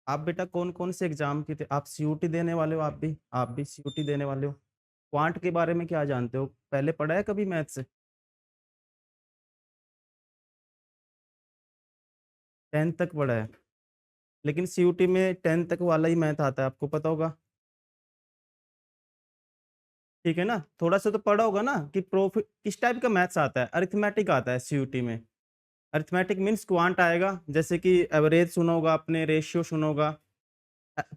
आप बेटा कौन-कौन से एग्ज़ाम की आप सीयूटी देने वाले हो आप भी सीयूटी देने वाले हो। क्वांट के बारे में क्या जानते हो? पहले पढ़ा है कभी मैथ्स? 10th तक पढ़ा है, लेकिन सीयूटी में 10th तक वाला ही मैथ आता है, आपको पता होगा, ठीक है ना? थोड़ा-सा तो पढ़ा होगा ना कि किस टाइप का मैथ्स आता है? अरिथमेटिक आता है सीयूटी में। अरिथमेटिक मीन्स क्वांट आएगा, जैसे कि एवरेज सुना होगा आपने, रेशियो सुना होगा,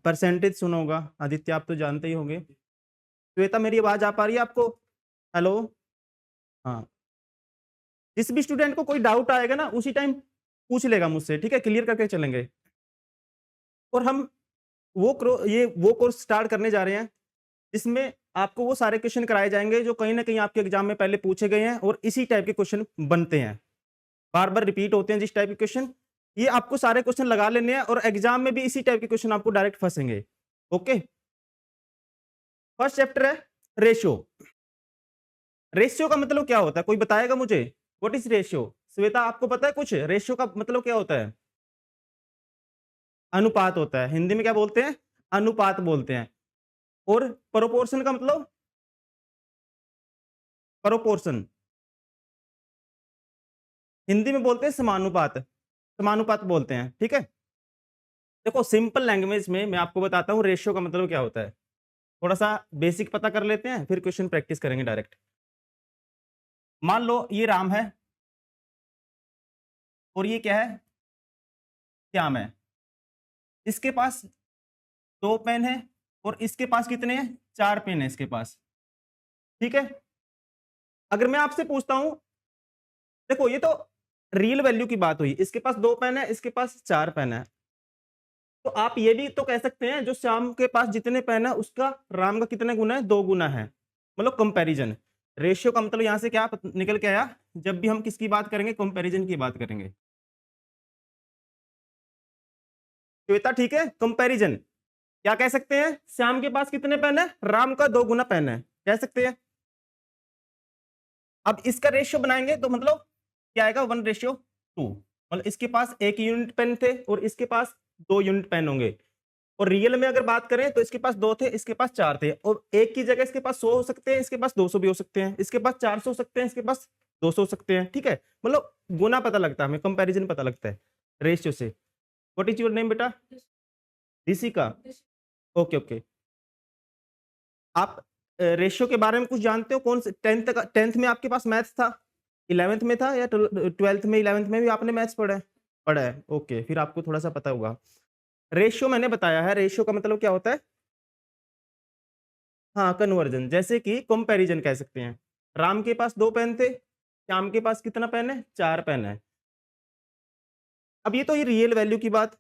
परसेंटेज सुना होगा। आदित्य आप तो जानते ही होंगे। श्वेता मेरी आवाज़ आ पा रही है आपको? हेलो? हाँ। जिस भी स्टूडेंट को कोई डाउट आएगा ना, उसी टाइम पूछ लेगा मुझसे, ठीक है? क्लियर करके चलेंगे। और हम वो कोर्स स्टार्ट करने जा रहे हैं, जिसमें आपको वो सारे क्वेश्चन कराए जाएँगे, जो कहीं न कहीं आपके एग्ज़ाम में पहले पूछे गए हैं और इसी टाइप के क्वेश्चन बनते हैं। बार-बार रिपीट होते हैं जिस टाइप के क्वेश्चन, ये आपको सारे क्वेश्चन लगा लेने हैं और एग्ज़ाम में भी इसी टाइप के क्वेश्चन आपको डायरेक्ट फँसेंगे। ओके? फर्स्ट चैप्टर है रेशियो। रेशियो का मतलब क्या होता है? कोई बताएगा मुझे? What is ratio? श्वेता आपको पता है कुछ? रेशियो का मतलब क्या होता है? अनुपात होता है। हिंदी में क्या बोलते हैं? अनुपात बोलते हैं। और प्रोपोर्शन का मतलब? प्रोपोर्शन। हिंदी में बोलते हैं समानुपात। समानुपात बोलते हैं, ठीक है? देखो सिंपल लैंग्वेज में मैं आपको बताता हूँ रेशियो का मतलब क्या होता है। थोड़ा-सा बेसिक पता कर लेते हैं, फिर क्वेश्चन प्रैक्टिस करेंगे डायरेक्ट। मान लो ये राम है और ये क्या है? श्याम है। इसके पास 2 पेन हैं और इसके पास कितने हैं? 4 पेन हैं इसके पास, ठीक है? अगर मैं आपसे पूछता हूँ, देखो ये तो रियल वैल्यू की बात हुई। इसके पास 2 पेन है, इसके पास 4 पेन है। तो आप ये भी तो कह सकते हैं जो श्याम के पास जितने पेन है उसका राम का कितने गुना है? 2 गुना है। मतलब कंपैरिजन। रेशियो का मतलब यहाँ से क्या निकल के आया? जब भी हम किसकी बात करेंगे? कंपैरिजन की बात करेंगे। श्वेता ठीक है? कंपैरिजन। क्या कह सकते हैं? श्याम के पास कितने पेन है? राम का 2 गुना पेन है। कह सकते हैं। अब इसका रेशियो बनाएंगे तो मतलब क्या आएगा? 1:2। मतलब इसके पास 1 यूनिट पेन थे और इसके पास 2 यूनिट पेन होंगे। और रियल में अगर बात करें तो इसके पास 2 थे, इसके पास 4 थे और एक की जगह इसके पास 100 हो सकते हैं, इसके पास 200 भी हो सकते हैं, इसके पास 400 हो सकते हैं, इसके पास 200 हो सकते हैं, ठीक है? मतलब गुना पता लगता है हमें, कंपैरिजन पता लगता है रेशियो से। व्हाट इज़ योर नेम बेटा? ऋषिका। Okay, okay. आप रेशियो के बारे में कुछ जानते हो? कौन से 10th में आपके पास मैथ्स था? 11th में था या 12th में 11th में भी आपने मैथ्स पढ़ा है? पढ़ा है, ओके, फिर आपको थोड़ा-सा पता होगा। रेशियो मैंने बताया है, रेशियो का मतलब क्या होता है? हाँ, कन्वर्जन जैसे कि कंपैरिजन कह सकते हैं। राम के पास 2 पेन थे, श्याम के पास कितना पेन है? 4 पेन है। अब ये रियल वैल्यू की बात।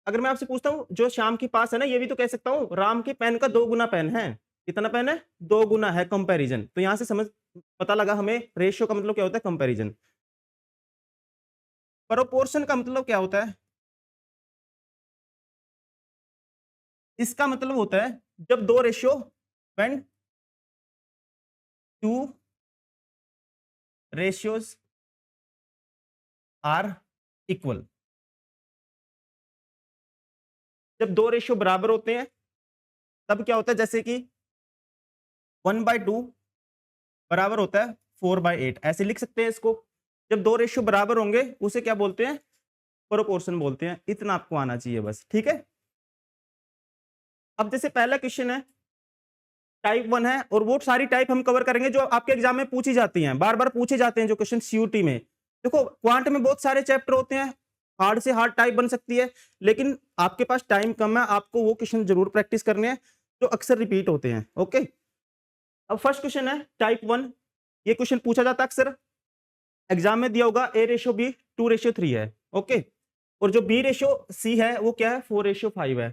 अगर मैं आपसे पूछता हूँ जो श्याम के पास है ना, ये भी तो कह सकता हूँ राम के पेन का 2 गुना पेन है। कितना पेन है? 2 गुना है कंपैरिजन। तो यहाँ से समझ पता लगा हमें रेशियो का मतलब क्या होता है? कंपैरिजन। प्रोपोर्शन का मतलब क्या होता है? इसका मतलब होता है जब 2 ratio when 2 ratios are equal. जब 2 रेशियो बराबर होते हैं तब क्या होता है? जैसे कि 1/2 बराबर होता है 4/8, ऐसे लिख सकते हैं इसको। जब 2 रेशियो बराबर होंगे उसे क्या बोलते हैं? प्रोपोर्शन बोलते हैं। इतना आपको आना चाहिए बस, ठीक है? अब जैसे पहला क्वेश्चन है, टाइप 1 है और वो सारी टाइप हम कवर करेंगे जो आपके एग्जाम में पूछी जाती हैं, बार-बार पूछे जाते हैं जो क्वेश्चन सीयूटी में। देखो क्वांट में बहुत सारे चैप्टर होते हैं, हार्ड से हार्ड टाइप बन सकती है, लेकिन आपके पास टाइम कम है, आपको वो क्वेश्चन जरूर प्रैक्टिस करने हैं जो अक्सर रिपीट होते हैं, ओके? अब फर्स्ट क्वेश्चन है टाइप 1। ये क्वेश्चन पूछा जाता है अक्सर, एग्जाम में दिया होगा A/B 2:3 है, ओके? और जो B/C है वो क्या है? 4:5 है।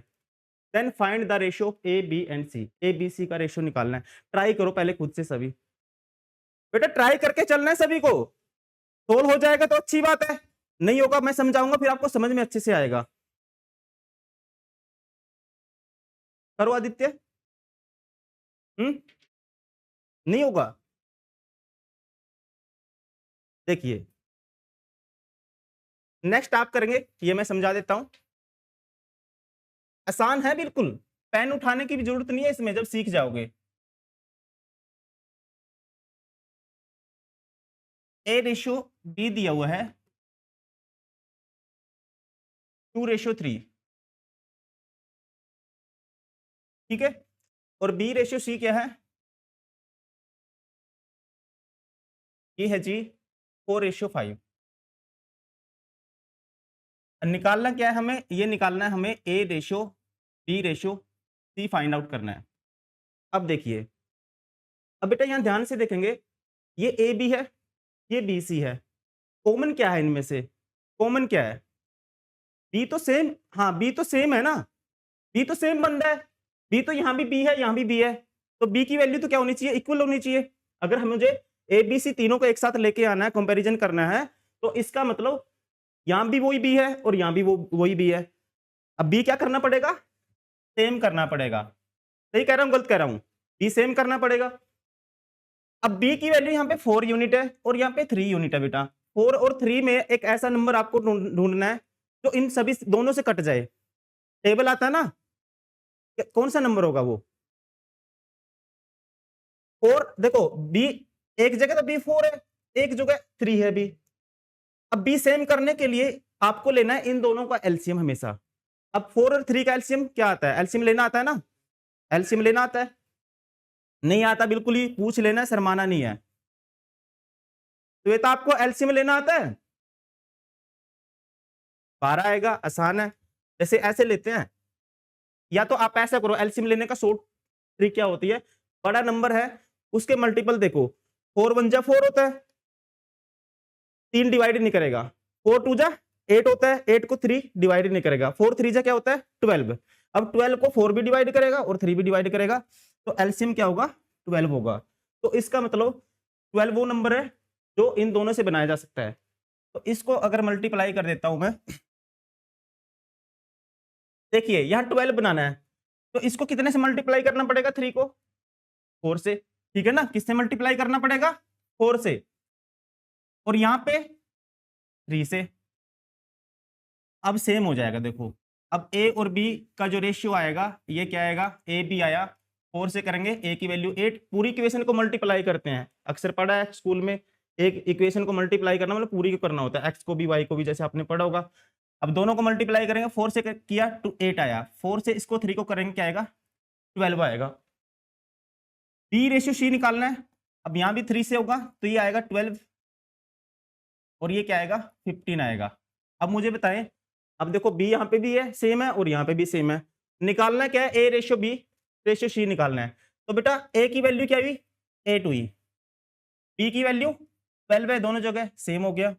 Then find the ratio of A, B and C। A, B, C का रेशियो निकालना है। ट्राई करो पहले खुद से सभी। बेटा ट्राई करके चलना है सभी को। सोल्व हो जाएगा तो अच्छी बात है। नहीं होगा मैं समझाऊंगा फिर आपको समझ में अच्छे से आएगा। करो आदित्य। नहीं होगा। देखिए नेक्स्ट आप करेंगे, ये मैं समझा देता हूं। आसान है बिल्कुल, पेन उठाने की भी ज़रूरत नहीं है इसमें जब सीख जाओगे। ए रेशियो बी दिया हुआ है 2:3, ठीक है? और बी रेशियो सी क्या है? ये है जी 4:5। निकालना क्या है हमें? ये निकालना है हमें A ratio, B ratio, C find out करना है। अब देखिए, अब बेटा यहाँ ध्यान से देखेंगे, ये ए बी है, ये बी सी है। कॉमन क्या है इनमें से? कॉमन क्या है? बी तो सेम, हाँ, बी तो सेम है ना, बी तो सेम बंदा है। बी तो यहाँ भी बी है, यहाँ भी बी है। तो बी की वैल्यू तो क्या होनी चाहिए? इक्वल होनी चाहिए। अगर हम मुझे ए, बी, सी तीनों को एक साथ लेके आना है, कंपैरिज़न करना है, तो इसका मतलब यहाँ भी वही बी है और यहाँ भी वो वही बी है। अब बी क्या करना पड़ेगा? सेम करना पड़ेगा। सही कह रहा हूँ, गलत कह रहा हूँ? बी सेम करना पड़ेगा। अब बी की वैल्यू यहाँ पे 4 यूनिट है और यहाँ पे 3 यूनिट है बेटा। 4 और 3 में एक ऐसा नंबर आपको ढूँढना है, जो इन सभी दोनों से कट जाए। टेबल आता है ना? कौन सा नंबर होगा वो? 4 देखो बी एक जगह तो बी 4 है, एक जगह 3 है बी। अब बी सेम करने के लिए आपको लेना है इन दोनों का एलसीएम हमेशा। अब 4 और 3 का एलसीएम क्या आता है? एलसीएम लेना आता है ना? एलसीएम लेना आता है? नहीं आता बिल्कुल ही, पूछ लेना है, शर्माना नहीं है। श्वेता आपको एलसीएम लेना आता है? 12 आएगा, आसान है। जैसे ऐसे लेते हैं, या तो आप ऐसा करो, एलसीएम लेने का शॉर्ट ट्रिक क्या होती है? बड़ा नंबर है, उसके मल्टीपल देखो, 4 1 जा 4 होता है, 3 डिवाइड नहीं करेगा। 4 2 जा 8 होता है, 8 को 3 डिवाइड नहीं करेगा। 4 3 जा क्या होता है? 12। अब 12 को 4 भी डिवाइड करेगा और 3 भी डिवाइड करेगा, तो एलसीएम क्या होगा? 12 होगा। तो इसका मतलब 12 वो नंबर है जो इन दोनों से बनाया जा सकता है। तो इसको अगर मल्टीप्लाई कर देता हूं मैं, देखिए यहाँ 12 बनाना है, तो इसको कितने से मल्टीप्लाई करना पड़ेगा? 3 को 4 से, ठीक है ना? किससे मल्टीप्लाई करना पड़ेगा? 4 से। और यहाँ पे 3 से। अब सेम हो जाएगा देखो। अब ए और बी का जो रेशियो आएगा, ये क्या आएगा? ए बी आया, 4 से करेंगे, ए की वैल्यू 8, पूरी इक्वेशन को मल्टीप्लाई करते हैं। अक्सर पढ़ा है स्कूल में, एक इक्वेशन को मल्टीप्लाई करना मतलब पूरी को करना होता है, एक्स को भी वाई को भी, जैसे आपने पढ़ा होगा। अब दोनों को मल्टीप्लाई करेंगे, 4 से किया तो 8 आया, 4 से इसको 3 को करेंगे, क्या आएगा? 12 आएगा। बी रेशियो सी निकालना है। अब यहाँ भी 3 से होगा तो ये आएगा 12 और ये क्या आएगा? 15 आएगा। अब मुझे बताएं, अब देखो बी यहाँ पे भी है सेम है और यहाँ पे भी सेम है, निकालना क्या है? A ratio B ratio C निकालना है। तो बेटा ए की वैल्यू क्या हुई? 8 हुई, बी की वैल्यू 12 है, दोनों जगह सेम हो गया,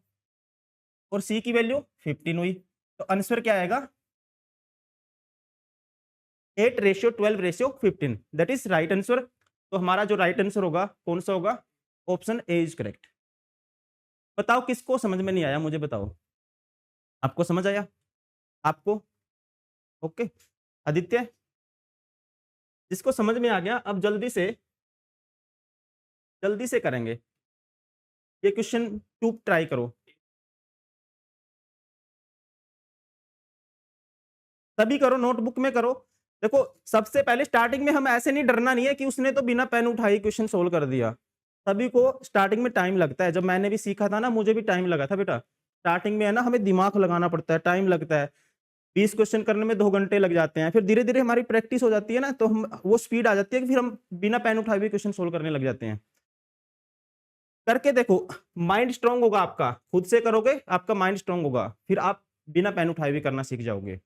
और सी की वैल्यू 15 हुई। तो आंसर क्या आएगा? 8:12:15, दैट इज राइट आंसर। तो हमारा जो राइट आंसर होगा कौन सा होगा? Option A is correct. बताओ किसको समझ में नहीं आया, मुझे बताओ। आपको समझ आया? आपको? ओके। आदित्य, जिसको समझ में आ गया, अब जल्दी से करेंगे। ये क्वेश्चन टू ट्राई करो, तभी करो, नोटबुक में करो। देखो सबसे पहले स्टार्टिंग में हम ऐसे नहीं, डरना नहीं है कि उसने तो बिना पेन उठाए क्वेश्चन सोल्व कर दिया। सभी को स्टार्टिंग में टाइम लगता है, जब मैंने भी सीखा था ना, मुझे भी टाइम लगा था बेटा। स्टार्टिंग में है ना, हमें दिमाग लगाना पड़ता है, टाइम लगता है। 20 क्वेश्चन करने में 2 घंटे लग जाते हैं, फिर धीरे धीरे हमारी प्रैक्टिस हो जाती है ना, तो हम वो स्पीड आ जाती है कि फिर हम बिना पेन उठाए भी क्वेश्चन सोल्व करने लग जाते हैं। करके देखो, माइंड स्ट्रांग होगा आपका, खुद से करोगे आपका माइंड स्ट्रांग होगा, फिर आप बिना पेन उठाए भी करना सीख जाओगे।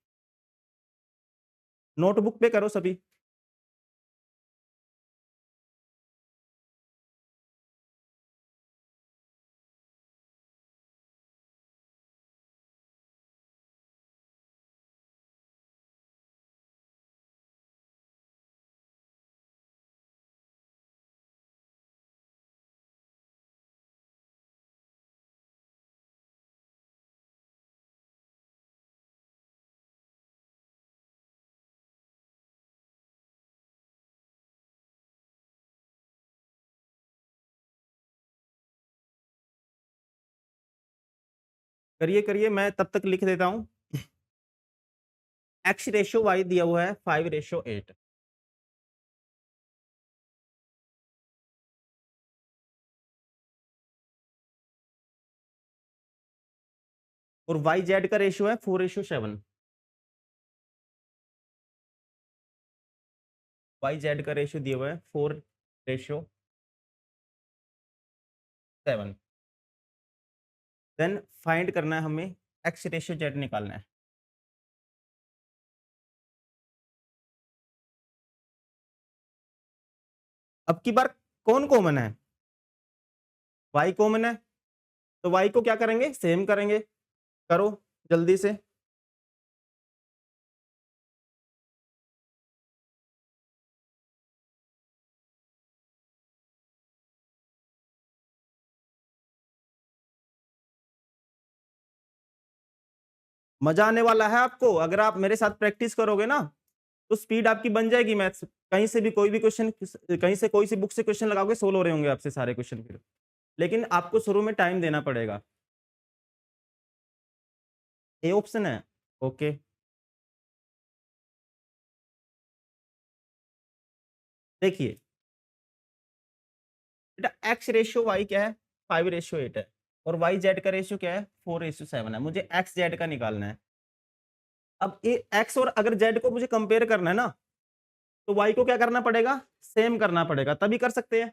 नोटबुक पे करो सभी। करिए करिए, मैं तब तक लिख देता हूँ। एक्स रेशियो वाई दिया हुआ है 5:8 और वाई जेड का रेशियो है 4:7। वाई जेड का रेशियो दिया हुआ है 4:7। देन फाइंड करना है हमें, एक्स रेशियो जेड निकालना है। अब की बार कौन कॉमन है? वाई कॉमन है, तो वाई को क्या करेंगे, सेम करेंगे। करो जल्दी से। मजा आने वाला है आपको, अगर आप मेरे साथ प्रैक्टिस करोगे ना, तो स्पीड आपकी बन जाएगी मैथ्स। कहीं से भी कोई भी क्वेश्चन, कहीं से कोई सी बुक से क्वेश्चन लगाओगे, सोल्व हो रहे होंगे आपसे सारे क्वेश्चन फिर। लेकिन आपको शुरू में टाइम देना पड़ेगा। ए ऑप्शन है, ओके। देखिए बेटा, एक्स रेशियो वाई क्या है, 5:8 है, और वाई जेड का रेशियो क्या है, 4:7 है। मुझे एक्स जेड का निकालना है। अब ये एक्स और अगर जेड को मुझे कंपेयर करना है ना, तो वाई को क्या करना पड़ेगा, सेम करना पड़ेगा, तभी कर सकते हैं।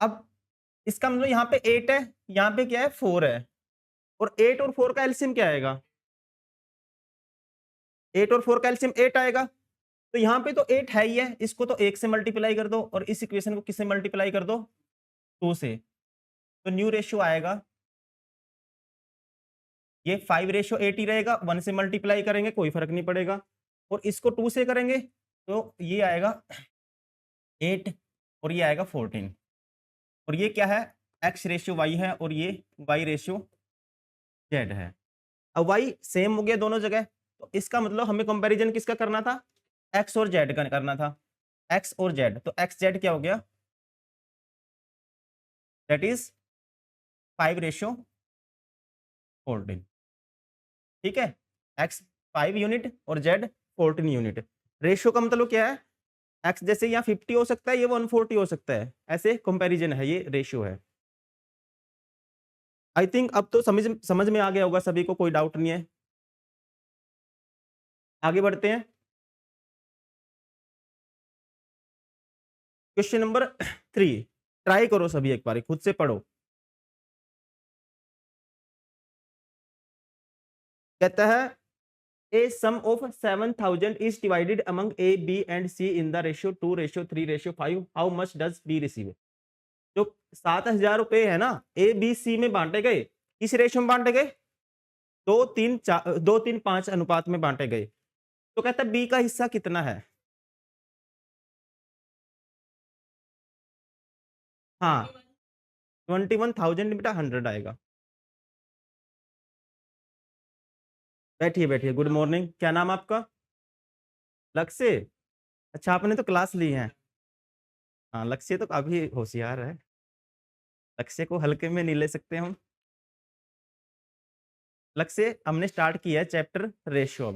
अब इसका मतलब यहाँ पे 8 है, यहाँ पे क्या है, 4 है, और 8 और 4 का एलसीएम क्या आएगा, 8 और 4 का एलसीएम 8 आएगा। तो यहाँ पे तो 8 है ही है, इसको तो 1 से मल्टीप्लाई कर दो, और इस इक्वेशन को किससे मल्टीप्लाई कर दो, 2 से। तो न्यू रेशियो आएगा, ये 5:8 ही रहेगा, 1 से मल्टीप्लाई करेंगे कोई फर्क नहीं पड़ेगा, और इसको 2 से करेंगे तो ये आएगा 8, और ये आएगा 14। और ये क्या है, एक्स रेशियो वाई है, और ये वाई रेशियो जेड है। अब वाई सेम हो गया दोनों जगह, तो इसका मतलब हमें कंपैरिजन किसका करना था, एक्स और जेड का करना था। एक्स और जेड, तो एक्स जेड क्या हो गया, दैट इज 5:14। ठीक है, एक्स 5 यूनिट और जेड 14 यूनिट। रेशियो का मतलब क्या है, एक्स जैसे यहाँ 50 हो सकता है, ये 140 हो सकता है, ऐसे कंपैरिजन है, ये रेशियो है। आई थिंक अब तो समझ समझ में आ गया होगा सभी को, कोई डाउट नहीं है। आगे बढ़ते हैं। क्वेश्चन नंबर 3, ट्राई करो सभी, एक बार खुद से पढ़ो। कहता है A sum of 7,000 is divided among A, B and C in the ratio 2:3:5. How much does B receive? जो 7,000 रुपए है ना, A, B, C में बांटे गए, किस रेशियो में बांटे गए, 2:3:5 अनुपात में बांटे गए। तो कहता है B का हिस्सा कितना है। हाँ, 21,000 बेटा 100 आएगा। बैठिए बैठिए, गुड मॉर्निंग, क्या नाम आपका, लक्ष्य। अच्छा, आपने तो क्लास ली है। हाँ, लक्ष्य तो काफी होशियार है, लक्ष्य को हल्के में नहीं ले सकते हम। लक्ष्य, हमने स्टार्ट किया है चैप्टर रेशियो।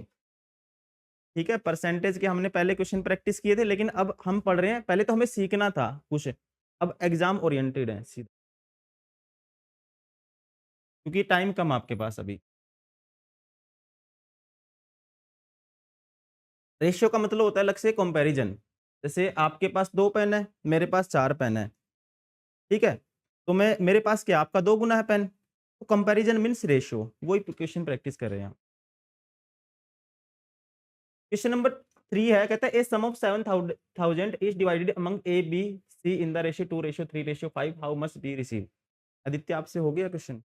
ठीक है, परसेंटेज के हमने पहले क्वेश्चन प्रैक्टिस किए थे, लेकिन अब हम पढ़ रहे हैं, पहले तो हमें सीखना था कुछ, अब एग्जाम ओरिएंटेड है सीधा, क्योंकि टाइम कम आपके पास अभी। रेशियो का मतलब होता है अलग से कंपैरिजन। जैसे आपके पास 2 पेन है, मेरे पास 4 पेन है, ठीक है, तो मैं मेरे पास क्या, आपका 2 गुना है पेन, तो कंपैरिजन मीन्स रेशियो, वही क्वेश्चन प्रैक्टिस कर रहे हैं। क्वेश्चन नंबर 3 है, कहता है a sum of 7,000 is divided among A B C in the ratio 2:3:5, how much B receive. Aditya, आपसे हो गया क्वेश्चन।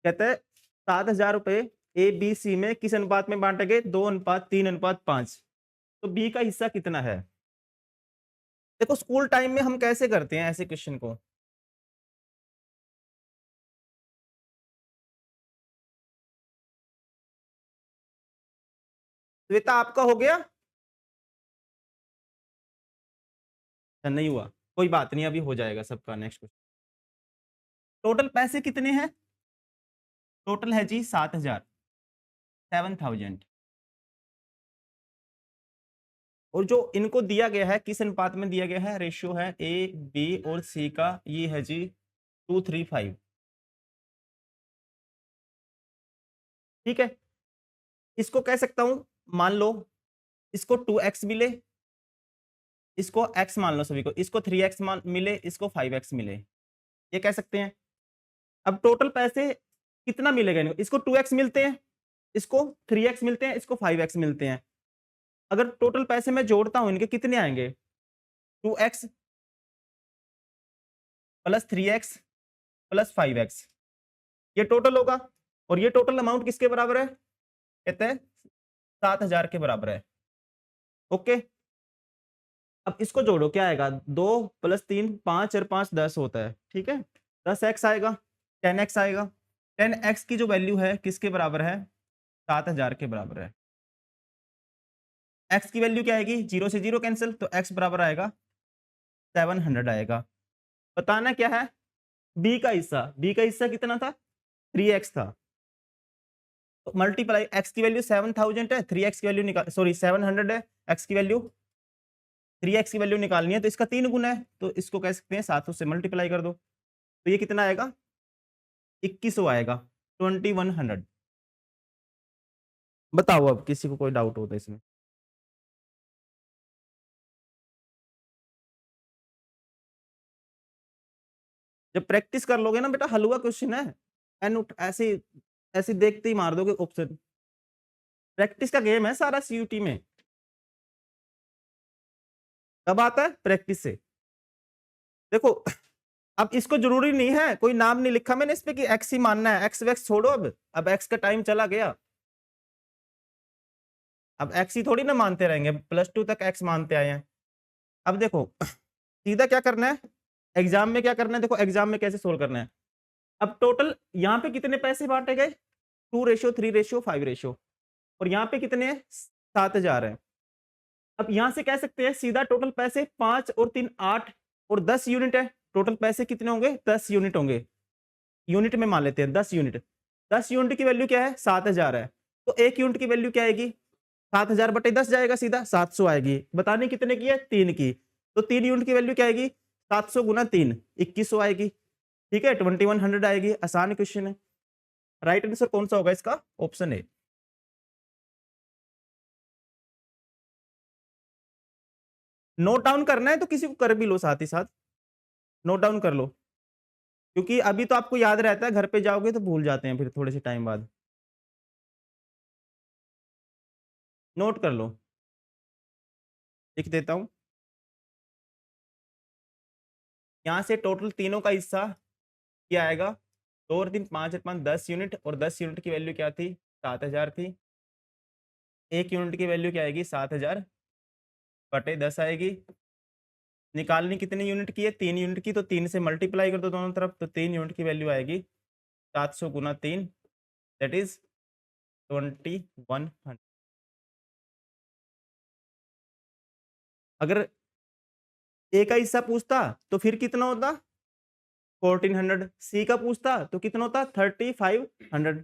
कहता है 7,000 रुपए ए बी सी में किस अनुपात में बांटे गए, 2:3:5। तो बी का हिस्सा कितना है। देखो स्कूल टाइम में हम कैसे करते हैं ऐसे क्वेश्चन को, श्वेता आपका हो गया, नहीं हुआ, कोई बात नहीं, अभी हो जाएगा सबका। नेक्स्ट क्वेश्चन, टोटल पैसे कितने हैं, टोटल है जी 7000, 7000। और जो इनको दिया गया है किस अनुपात में दिया गया है, रेशियो है ए बी और सी का, ये है जी 2:3:5। ठीक है, इसको कह सकता हूं, मान लो इसको 2x मिले, इसको x मान लो सभी को, इसको 3x मान मिले, इसको 5x मिले, ये कह सकते हैं। अब टोटल पैसे कितना मिलेगा इनको, इसको 2x मिलते हैं, इसको 3x मिलते हैं, इसको 5x मिलते हैं। अगर टोटल पैसे मैं जोड़ता हूं इनके कितने आएंगे, 2x plus 3x plus 5x, ये टोटल होगा। और ये टोटल अमाउंट किसके बराबर है, कहते हैं 7000 के बराबर है। ओके, अब इसको जोड़ो, क्या आएगा, 2 + 3 5 और 5 10 होता है। ठीक है, 10x आएगा, 10x आएगा। 10x की जो वैल्यू है किसके बराबर है, 7000 के बराबर है। x की वैल्यू क्या आएगी, 0 से 0 कैंसिल, तो x बराबर आएगा 700 आएगा। बताना क्या है, b का हिस्सा, b का हिस्सा कितना था, 3x था। तो मल्टीप्लाई, x की वैल्यू 7000 है, 3x की वैल्यू निकाल, सॉरी 700 है, x की वैल्यू 3x की वैल्यू निकालनी है, तो इसका 3 गुना है, तो इसको कह सकते हैं 700 से मल्टीप्लाई कर दो, तो ये कितना आएगा, 2100 आएगा, 2100। बताओ अब किसी को कोई डाउट हो तो इसमें। जब प्रैक्टिस कर लोगे ना बेटा, हलवा क्वेश्चन है, एन ऐसे ऐसे देखते ही मार दोगे ऑप्शन। प्रैक्टिस का गेम है सारा सीयूटी में। कब आता है, प्रैक्टिस से। देखो, अब इसको जरूरी नहीं है, कोई नाम नहीं लिखा मैंने इस पे कि एक्स ही मानना है, एक्स वैक्स छोड़ो, अब एक्स का टाइम चला गया। अब एक्स ही थोड़ी ना मानते रहेंगे, +2 तक एक्स मानते आए हैं। अब देखो सीधा क्या करना है, एग्जाम में क्या करना है, देखो एग्जाम में कैसे सोल्व करना है। अब टोटल यहाँ पे कितने पैसे बांटे गए, 2:3:5 और यहाँ पे कितने हैं, 7000 है। अब यहाँ से कह सकते हैं सीधा टोटल पैसे 5 और 3 8 और 10 यूनिट है। टोटल पैसे कितने होंगे, 10 यूनिट होंगे। यूनिट में मान लेते हैं 10 यूनिट। 10 यूनिट की वैल्यू क्या है, 7000 है। तो 1 यूनिट की वैल्यू क्या आएगी, 7000 बटे 10 जाएगा, सीधा 700 आएगी। बताने कितने की है, 3 की। तो 3 यूनिट की वैल्यू क्या आएगी, 700 गुना 3, 2100 आएगी। ठीक है, 2100 आएगी। आसान क्वेश्चन है। राइट आंसर कौन सा होगा इसका, ऑप्शन ए। नोट डाउन करना है तो किसी को कर भी लो, साथ ही साथ नोट डाउन कर लो, क्योंकि अभी तो आपको याद रहता है, घर पे जाओगे तो भूल जाते हैं फिर थोड़े से टाइम बाद। नोट कर लो, लिख देता हूं। यहाँ से टोटल तीनों का हिस्सा क्या आएगा, 2 और 3 5 और 5 10 यूनिट, और 10 यूनिट की वैल्यू क्या थी, 7000 थी। 1 यूनिट की वैल्यू क्या आएगी, 7000 बटे 10 आएगी। निकालनी कितने यूनिट की है, 3 यूनिट की, तो 3 से मल्टीप्लाई कर दो दोनों तरफ, तो 3 यूनिट की वैल्यू आएगी 700 गुना 3, दैट इज 2100। अगर ए का हिस्सा पूछता तो फिर कितना होता, 1400। सी का पूछता तो कितना होता, 3500।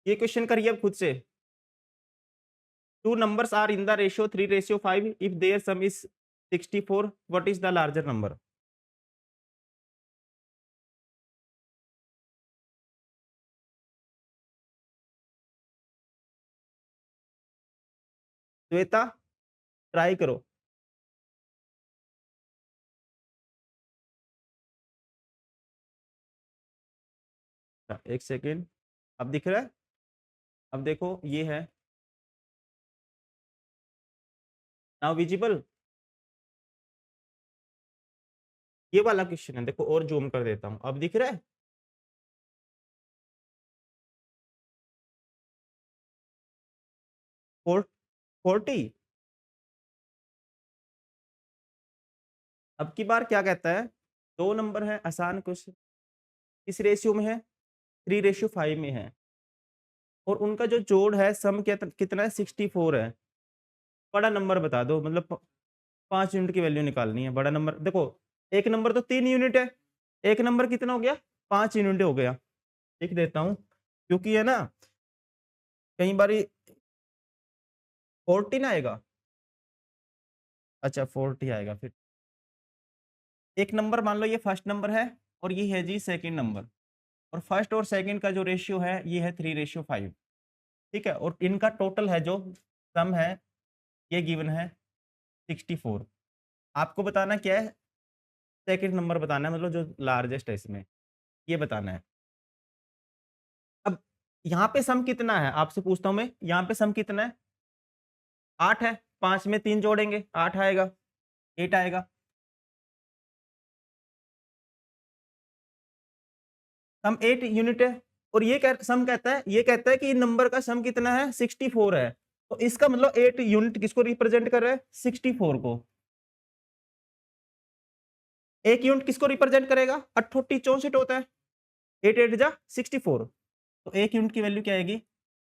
ये क्वेश्चन करिए अब खुद से। Two numbers are in the ratio 3:5. If their sum is 64, what is the larger number? Shweta, try करो। एक सेकेंड, अब दिख रहा है, अब देखो ये है नाउ विजिबल। ये वाला क्वेश्चन है, देखो और जूम कर देता हूं, अब दिख रहा है। 40। अब की बार क्या कहता है, दो नंबर है, आसान क्वेश्चन, किस रेशियो में है, 3:5 में है, और उनका जो जोड़ है सम कितना है, 64 है। बड़ा नंबर बता दो, मतलब 5 यूनिट की वैल्यू निकालनी है। बड़ा नंबर देखो, एक नंबर तो 3 यूनिट है, एक नंबर कितना हो गया? 5 यूनिट हो गया। लिख देता हूँ, क्योंकि है ना कई बारी 14 आएगा। अच्छा 40 आएगा फिर। एक नंबर मान लो ये फर्स्ट नंबर है और ये है जी सेकंड नंबर, और फर्स्ट और सेकंड का जो रेशियो है ये है 3:5। ठीक है, और इनका टोटल है जो सम है ये गिवन है 64। आपको बताना क्या है? सेकंड नंबर बताना है, मतलब जो लार्जेस्ट है इसमें, ये बताना है। अब यहाँ पे सम कितना है आपसे पूछता हूँ मैं, यहाँ पे सम कितना है? 8 है, 5 में 3 जोड़ेंगे 8 आएगा, 8 आएगा। सम 8 यूनिट है, और ये सम कहता है, ये कहता है कि नंबर का सम कितना है? 64 है। तो इसका मतलब 8 यूनिट किसको रिप्रेजेंट कर रहा है? 64 को। एक यूनिट किसको रिप्रेजेंट करेगा? 68 64 होता है, 8 8 जा 64। तो एक यूनिट की वैल्यू क्या आएगी?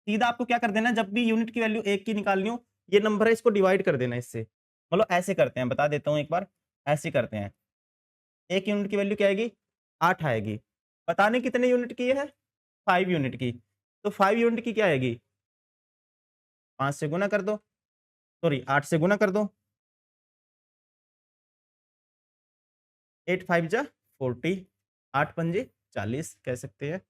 सीधा आपको क्या कर देना है, जब भी यूनिट की वैल्यू एक की निकालनी हो, ये नंबर है इसको डिवाइड कर देना इससे। मतलब ऐसे करते हैं, बता देता हूँ एक बार, ऐसे करते हैं। एक यूनिट की वैल्यू क्या आएगी? 8 आएगी। बताने कितने यूनिट की है? 5 यूनिट की। तो 5 यूनिट की क्या आएगी? 5 से गुना कर दो, सॉरी 8 से गुना कर दो। 8 5 जा 40, 8 पंजे 40 कह सकते हैं।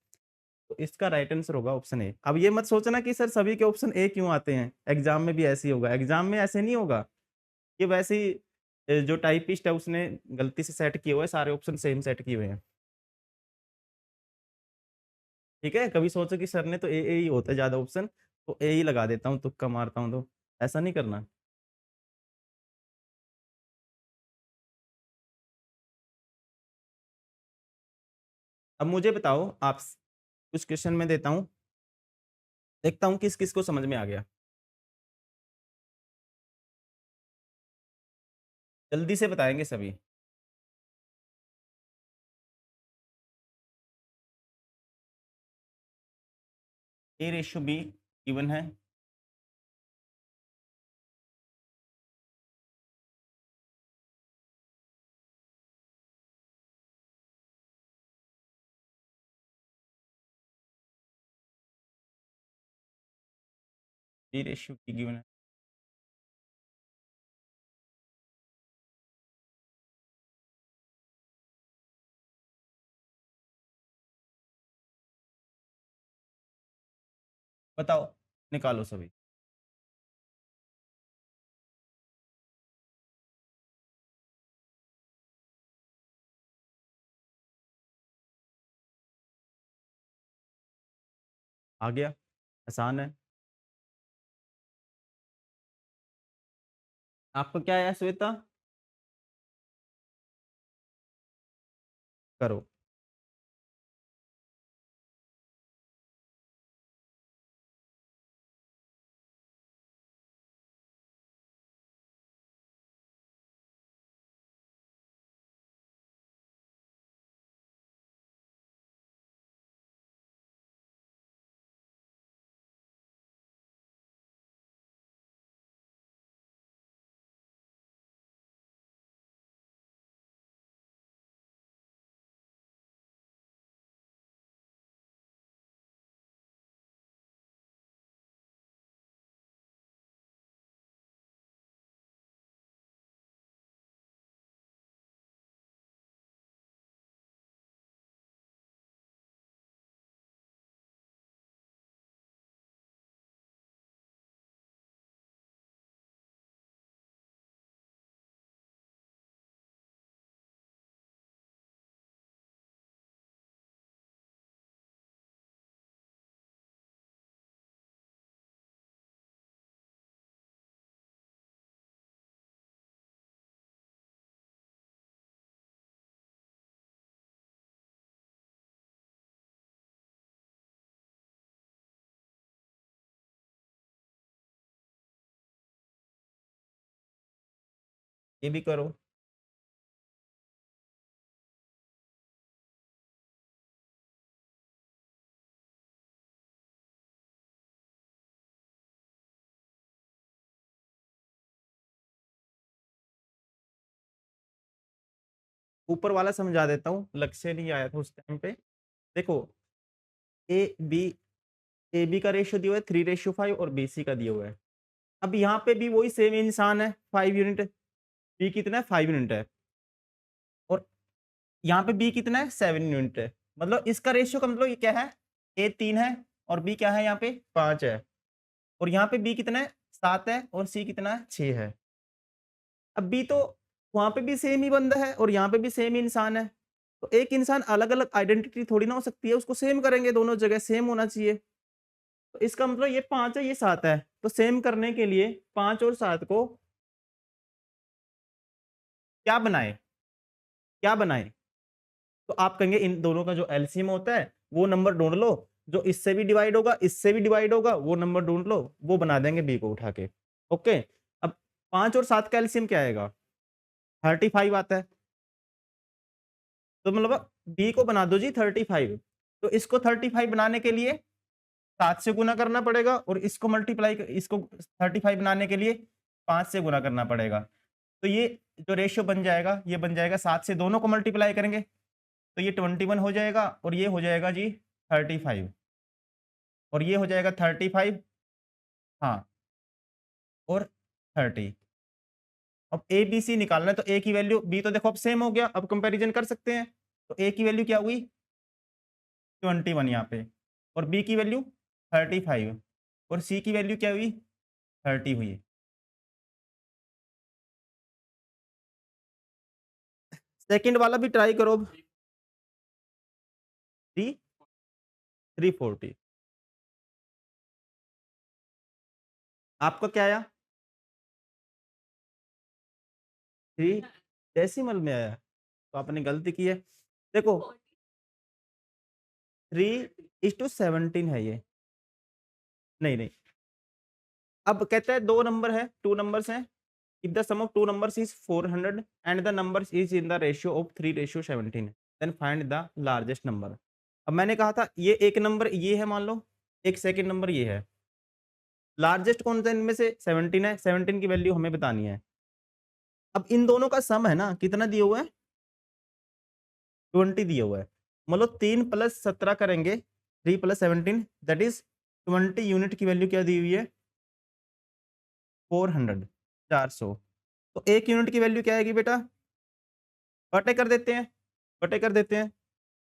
तो इसका राइट आंसर होगा ऑप्शन ए। अब ये मत सोचना कि सर सभी के ऑप्शन ए क्यों आते हैं, एग्जाम में भी ऐसे ही होगा। एग्जाम में ऐसे नहीं होगा, ये वैसे ही जो टाइपिस्ट है उसने गलती से सेट किए हुए हैं, सारे ऑप्शन सेम सेट किए हुए हैं। ठीक है, कभी सोचो कि सर ने तो ए ही होता है ज्यादा ऑप्शन, तो ए ही लगा देता हूँ, तुक्का मारता हूँ, तो ऐसा नहीं करना। अब मुझे बताओ आप, कुछ क्वेश्चन में देता हूँ, देखता हूँ किस किस को समझ में आ गया। जल्दी से बताएंगे सभी। ए रेशियो बी गिवन है, बी रेशियो बी गिवन है। बताओ, निकालो सभी। आ गया, आसान है। आपको क्या है श्वेता? करो। ये भी करो। ऊपर वाला समझा देता हूँ, लक्ष्य नहीं आया था उस टाइम पे। देखो, ए, बी ए-बी का रेशियो दिया हुआ है 3:5 और बी-सी का दिया हुआ है। अब यहाँ पे भी वही सेम इंसान है 5 यूनिट, बी कितना है 5 यूनिट है और यहाँ पे बी कितना है 7 यूनिट है। मतलब इसका रेशियो का मतलब ये क्या है, ए 3 है और बी क्या है यहाँ पे 5 है और यहाँ पे बी कितना है 7 है और सी कितना है 6 है। अब बी तो वहाँ पे भी सेम ही बंदा है और यहाँ पे भी सेम ही इंसान है। तो एक इंसान अलग-अलग आइडेंटिटी थोड़ी ना हो सकती है, उसको सेम करेंगे, दोनों जगह सेम होना चाहिए। तो इसका मतलब ये 5 है, ये 7 है। तो सेम करने के लिए 5 और 7 को क्या बनाएँ? क्या बनाएँ? तो आप कहेंगे इन दोनों का जो एलसीएम होता है, वो नंबर ढूँढ लो, जो इससे भी डिवाइड होगा, इससे भी डिवाइड होगा, वो नंबर ढूँढ लो, वो बना देंगे बी को उठा के। ओके? अब 5 और 7 का एलसीएम क्या आएगा? 35 आता है। तो मतलब बी को बना दो जी 35। तो इसको 35 बनाने के लिए 7 से गुना करना पड़ेगा और इसको 35 बनाने के लिए 5 से गुना करना पड़ेगा। तो ये जो रेशियो बन जाएगा, ये बन जाएगा 7 से दोनों को मल्टीप्लाई करेंगे, तो ये 21 हो जाएगा और ये हो जाएगा जी 35 और ये हो जाएगा 35, हाँ, और 30। अब ए, बी, सी निकालना है तो ए की वैल्यू, बी तो देखो अब सेम हो गया, अब कंपैरिजन कर सकते हैं। तो ए की वैल्यू क्या हुई? 21 यहाँ पे और बी की वैल्यू 35 और सी की वैल्यू क्या हुई? 30 हुई। सेकंड वाला भी ट्राई करो अब। 3 340 आपका क्या आया? 3 डेसिमल में आया, तो आपने गलती की है। देखो 3:17 है ये। नहीं, नहीं। अब कहते हैं 2 नंबर है, 2 नंबर्स हैं। If the sum of 2 numbers is 400 and the numbers is in the ratio of 3:17, then find the largest number। अब मैंने कहा था ये एक नंबर ये है मान लो, एक सेकंड नंबर ये है। लार्जेस्ट कौन सा इनमें से? 17 है, 17 की वैल्यू हमें बतानी है। अब इन दोनों का सम है ना, कितना दिया हुआ है? 20 दिया हुआ है। मतलब 3 + 17 करेंगे, 3 + 17 दैट इज़ 20 यूनिट की वैल्यू क्या दी हुई है? 400, 400। तो 1 यूनिट की वैल्यू क्या आएगी बेटा? बटे कर देते हैं, बटे कर देते हैं।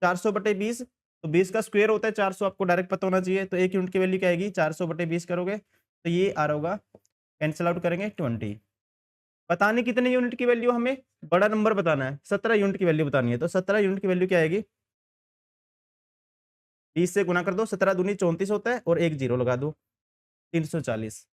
400 बटे 20, तो 20 का स्क्वायर होता है 400, आपको डायरेक्ट पता होना चाहिए। तो 1 यूनिट की वैल्यू क्या आएगी? 400 बटे 20 करोगे, तो ये आ रहा होगा, कैंसल आउट करेंगे 20। बतानी कितने यूनिट की वैल्यू हमें? बड़ा नंबर बताना है, 17 यूनिट की वैल्यू बतानी है। तो 17 यूनिट की वैल्यू क्या आएगी? 20 से गुणा कर दो, 17 दूनी 34 होता है और 1 जीरो लगा दो, 340।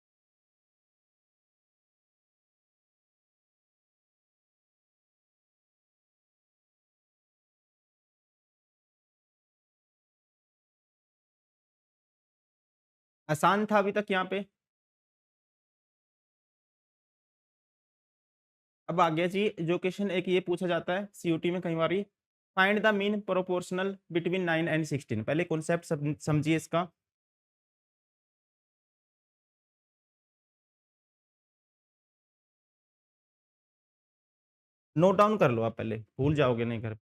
आसान था अभी तक यहाँ पे। अब आ गया जी जो क्वेश्चन एक ये पूछा जाता है सीयूटी में कई बारी, find the mean proportional between 9 and 16। पहले कॉन्सेप्ट समझिए इसका। नोट डाउन कर लो आप, पहले भूल जाओगे नहीं घर।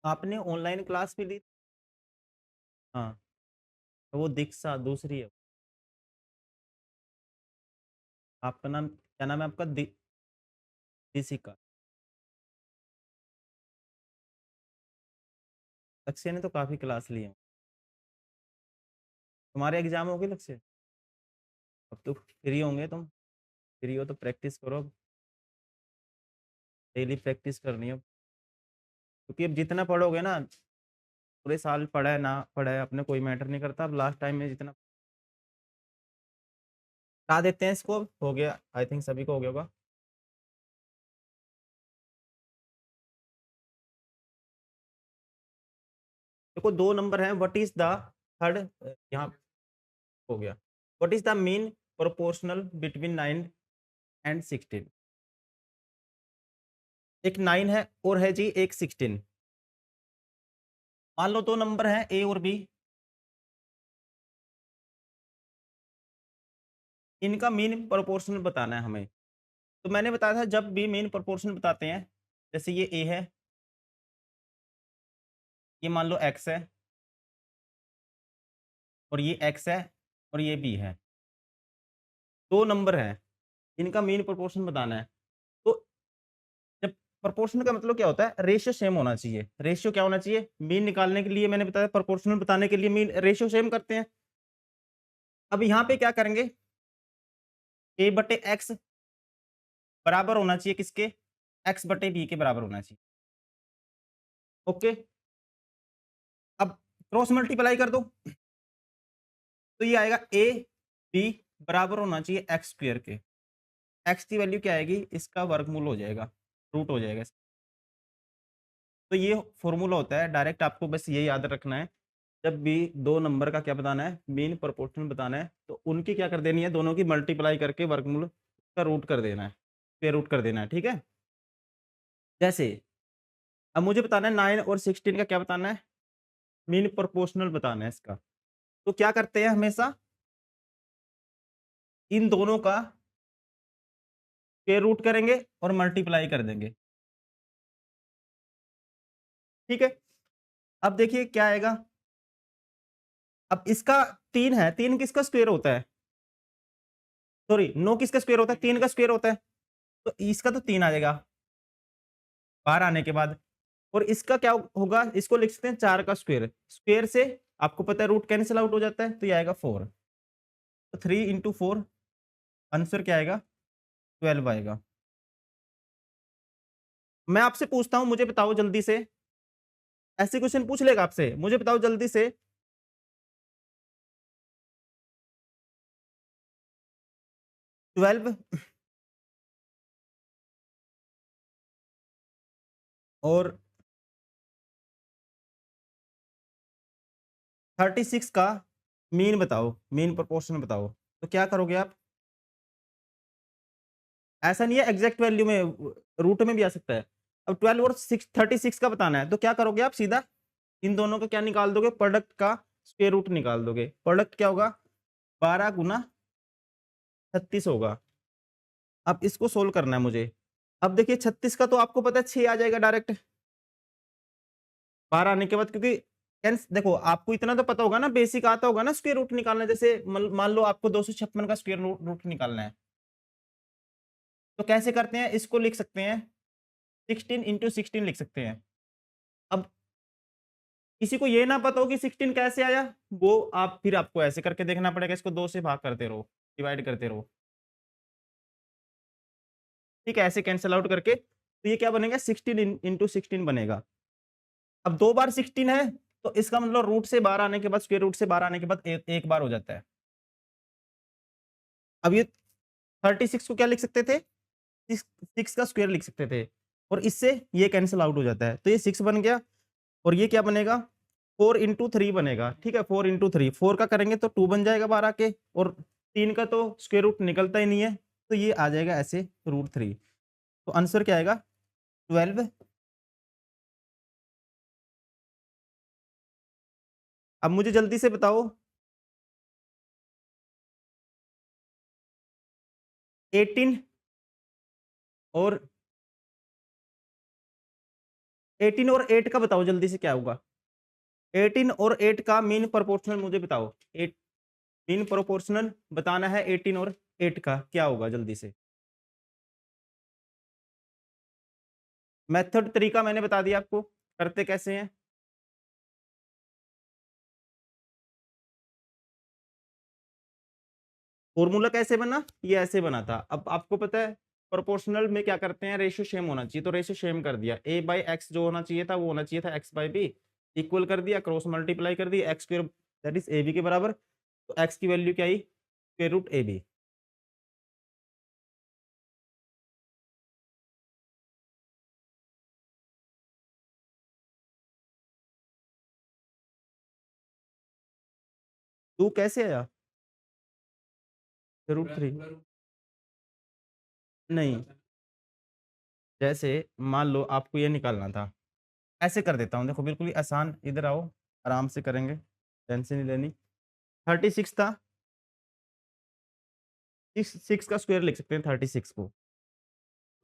आपने ऑनलाइन क्लास भी ली? हाँ, तो वो दीक्षा दूसरी है। आपका नाम क्या नाम है आपका? दिशिका। लक्ष्य ने तो काफ़ी क्लास ली है। तुम्हारे एग्ज़ाम हो गए लक्ष्य? अब तो फ्री होंगे तुम? फ्री हो तो प्रैक्टिस करो अब, डेली प्रैक्टिस करनी है अब। क्योंकि अब जितना पढ़ोगे ना, पूरे साल पढ़ा है ना पढ़ा है अपने कोई मैटर नहीं करता, अब लास्ट टाइम में जितना बता देते हैं इसको, अब हो गया आई थिंक सभी को हो गया होगा। देखो 2 नंबर हैं, व्हाट इज़ द थर्ड यहाँ हो गया। What is the mean proportional between 9 and 16? एक 9 है और है जी एक 16। मान लो 2 नंबर हैं ए और बी, इनका मीन प्रोपोर्शनल बताना है हमें। तो मैंने बताया था जब भी मीन प्रोपोर्शनल बताते हैं, जैसे ये ए है, ये मान लो एक्स है और ये एक्स है और ये बी है। 2 नंबर हैं, इनका मीन प्रोपोर्शन बताना है। तो जब प्रोपोर्शन का मतलब क्या होता है? रेशियो सेम होना चाहिए। रेशियो क्या होना चाहिए? मीन निकालने के लिए मैंने बताया प्रोपोर्शनल बताने के लिए मीन रेशियो सेम करते हैं। अब यहाँ पे क्या करेंगे? ए बटे एक्स बराबर होना चाहिए किसके? एक्स बटे बी के बराबर होना चाहिए। ओके, अब क्रॉस मल्टीप्लाई कर दो, तो ये आएगा ए बी बराबर होना चाहिए एक्स स्क्वायर के। एक्स की वैल्यू क्या आएगी? इसका वर्गमूल हो जाएगा, रूट हो जाएगा। तो ये फॉर्मूला होता है, डायरेक्ट आपको बस ये याद रखना है। जब भी 2 नंबर का क्या बताना है? मीन प्रोपोर्शनल बताना है, तो उनकी क्या कर देनी है? दोनों की मल्टीप्लाई करके वर्गमूल का रूट कर देना है, स्क्वायर रूट कर देना है, ठीक है? जैसे अब मुझे बताना है 9 और 16 का क्या बताना है? मीन प्रोपोर्शनल बताना है इसका। तो क्या करते हैं हमेशा? इन दोनों का स्क्वायर रूट करेंगे और मल्टीप्लाई कर देंगे, ठीक है? अब देखिए क्या आएगा? अब इसका 3 है, 3 किसका स्क्वायर होता है? सॉरी 9 किसका स्क्वायर होता है? 3 का स्क्वायर होता है। तो इसका तो 3 आ जाएगा बाहर आने के बाद। और इसका क्या होगा? इसको लिख सकते हैं 4 का स्क्वायर। स्क्वायर से आपको पता है रूट कैंसल आउट हो जाता है, तो ये आएगा 4। तो 3 इंटू 4 आंसर क्या आएगा? 12 आएगा। मैं आपसे पूछता हूँ, मुझे बताओ जल्दी से, ऐसे क्वेश्चन पूछ लेगा आपसे, मुझे बताओ जल्दी से, 12 और 36 का मीन बताओ, मीन प्रोपोर्शन बताओ। तो क्या करोगे आप? ऐसा नहीं है एग्जैक्ट वैल्यू में, रूट में भी आ सकता है। अब 12 और 36 का बताना है, तो क्या करोगे आप? सीधा इन दोनों का क्या निकाल दोगे? प्रोडक्ट का स्क्वायर रूट निकाल दोगे। प्रोडक्ट क्या होगा? 12 गुना 36 होगा। अब इसको सोल्व करना है मुझे। अब देखिए 36 का तो आपको पता है 6 आ जाएगा डायरेक्ट 12 आने के बाद, क्योंकि हेंस देखो आपको इतना तो पता होगा ना, बेसिक आता होगा ना स्क्वायर रूट निकालना। जैसे मान लो आपको 256 का स्क्वायर रूट निकालना है, तो कैसे करते हैं? इसको लिख सकते हैं 16 इंटू 16 लिख सकते हैं। अब किसी को ये ना पता हो कि 16 कैसे आया, वो आप फिर आपको ऐसे करके देखना पड़ेगा, इसको 2 से भाग करते रहो, डिवाइड करते रहो, ठीक है? ऐसे कैंसल आउट करके तो ये क्या बनेगा? 16 इंटू 16 बनेगा। अब 2 बार 16 है, तो इसका मतलब रूट से 12 आने के बाद, स्क्वायर रूट से 12 आने के बाद एक बार हो जाता है। अब ये 36 को क्या लिख सकते थे? 6 का स्क्वायर लिख सकते थे, और इससे ये कैंसल आउट हो जाता है, तो ये 6 बन गया। और ये क्या बनेगा? 4 इंटू 3 बनेगा, ठीक है? 4 इंटू 3, 4 का करेंगे तो 2 बन जाएगा 12 के, और 3 का तो स्क्वायर रूट निकलता ही नहीं है, तो ये आ जाएगा ऐसे √3। तो आंसर क्या आएगा? 12। अब मुझे जल्दी से बताओ, 18 और 18 और 8 का बताओ जल्दी से क्या होगा? 18 और 8 का मीन प्रोपोर्शनल मुझे बताओ। एट मीन प्रोपोर्शनल बताना है 18 और 8 का क्या होगा जल्दी से? मेथड तरीका मैंने बता दिया आपको, करते कैसे हैं? फॉर्मूला कैसे बना? ये ऐसे बना था। अब आपको पता है प्रोपोर्शनल में क्या करते हैं, रेशियो सेम होना चाहिए, तो रेशियो सेम कर दिया। ए बाई एक्स जो होना चाहिए था वो होना चाहिए था एक्स बाई बी, इक्वल कर दिया, क्रॉस मल्टीप्लाई कर दिया, x square that is A B के बराबर। तो एक्स की वैल्यू क्या आई? Square root A B. Two कैसे आया? रूट थ्री नहीं, जैसे मान लो आपको ये निकालना था, ऐसे कर देता हूँ, देखो बिल्कुल ही आसान, इधर आओ, आराम से करेंगे, टेंशन नहीं लेनी। 36 था, 6 का स्क्वायर लिख सकते हैं 36 को।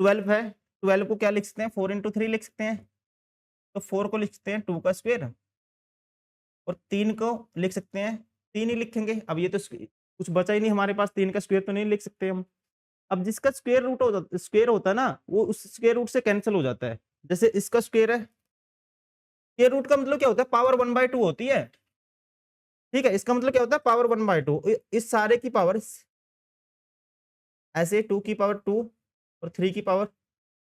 12 है, 12 को क्या लिख सकते हैं? 4 इंटू 3 लिख सकते हैं, तो 4 को लिख सकते हैं 2 का स्क्वायर, और 3 को लिख सकते हैं, 3 ही लिखेंगे। अब ये तो कुछ बचा ही नहीं हमारे पास, 3 का स्क्वायर तो नहीं लिख सकते हम। अब जिसका स्क्वायर होता है ना, वो उस स्क्वायर रूट से कैंसिल हो जाता है। जैसे इसका स्क्वायर है, स्क्वायर रूट का मतलब क्या होता है? पावर 1/2 होती है। ठीक है, इसका मतलब क्या होता है? पावर 1/2। इस सारे की पावर ऐसे 2 की पावर 2 और 3 की पावर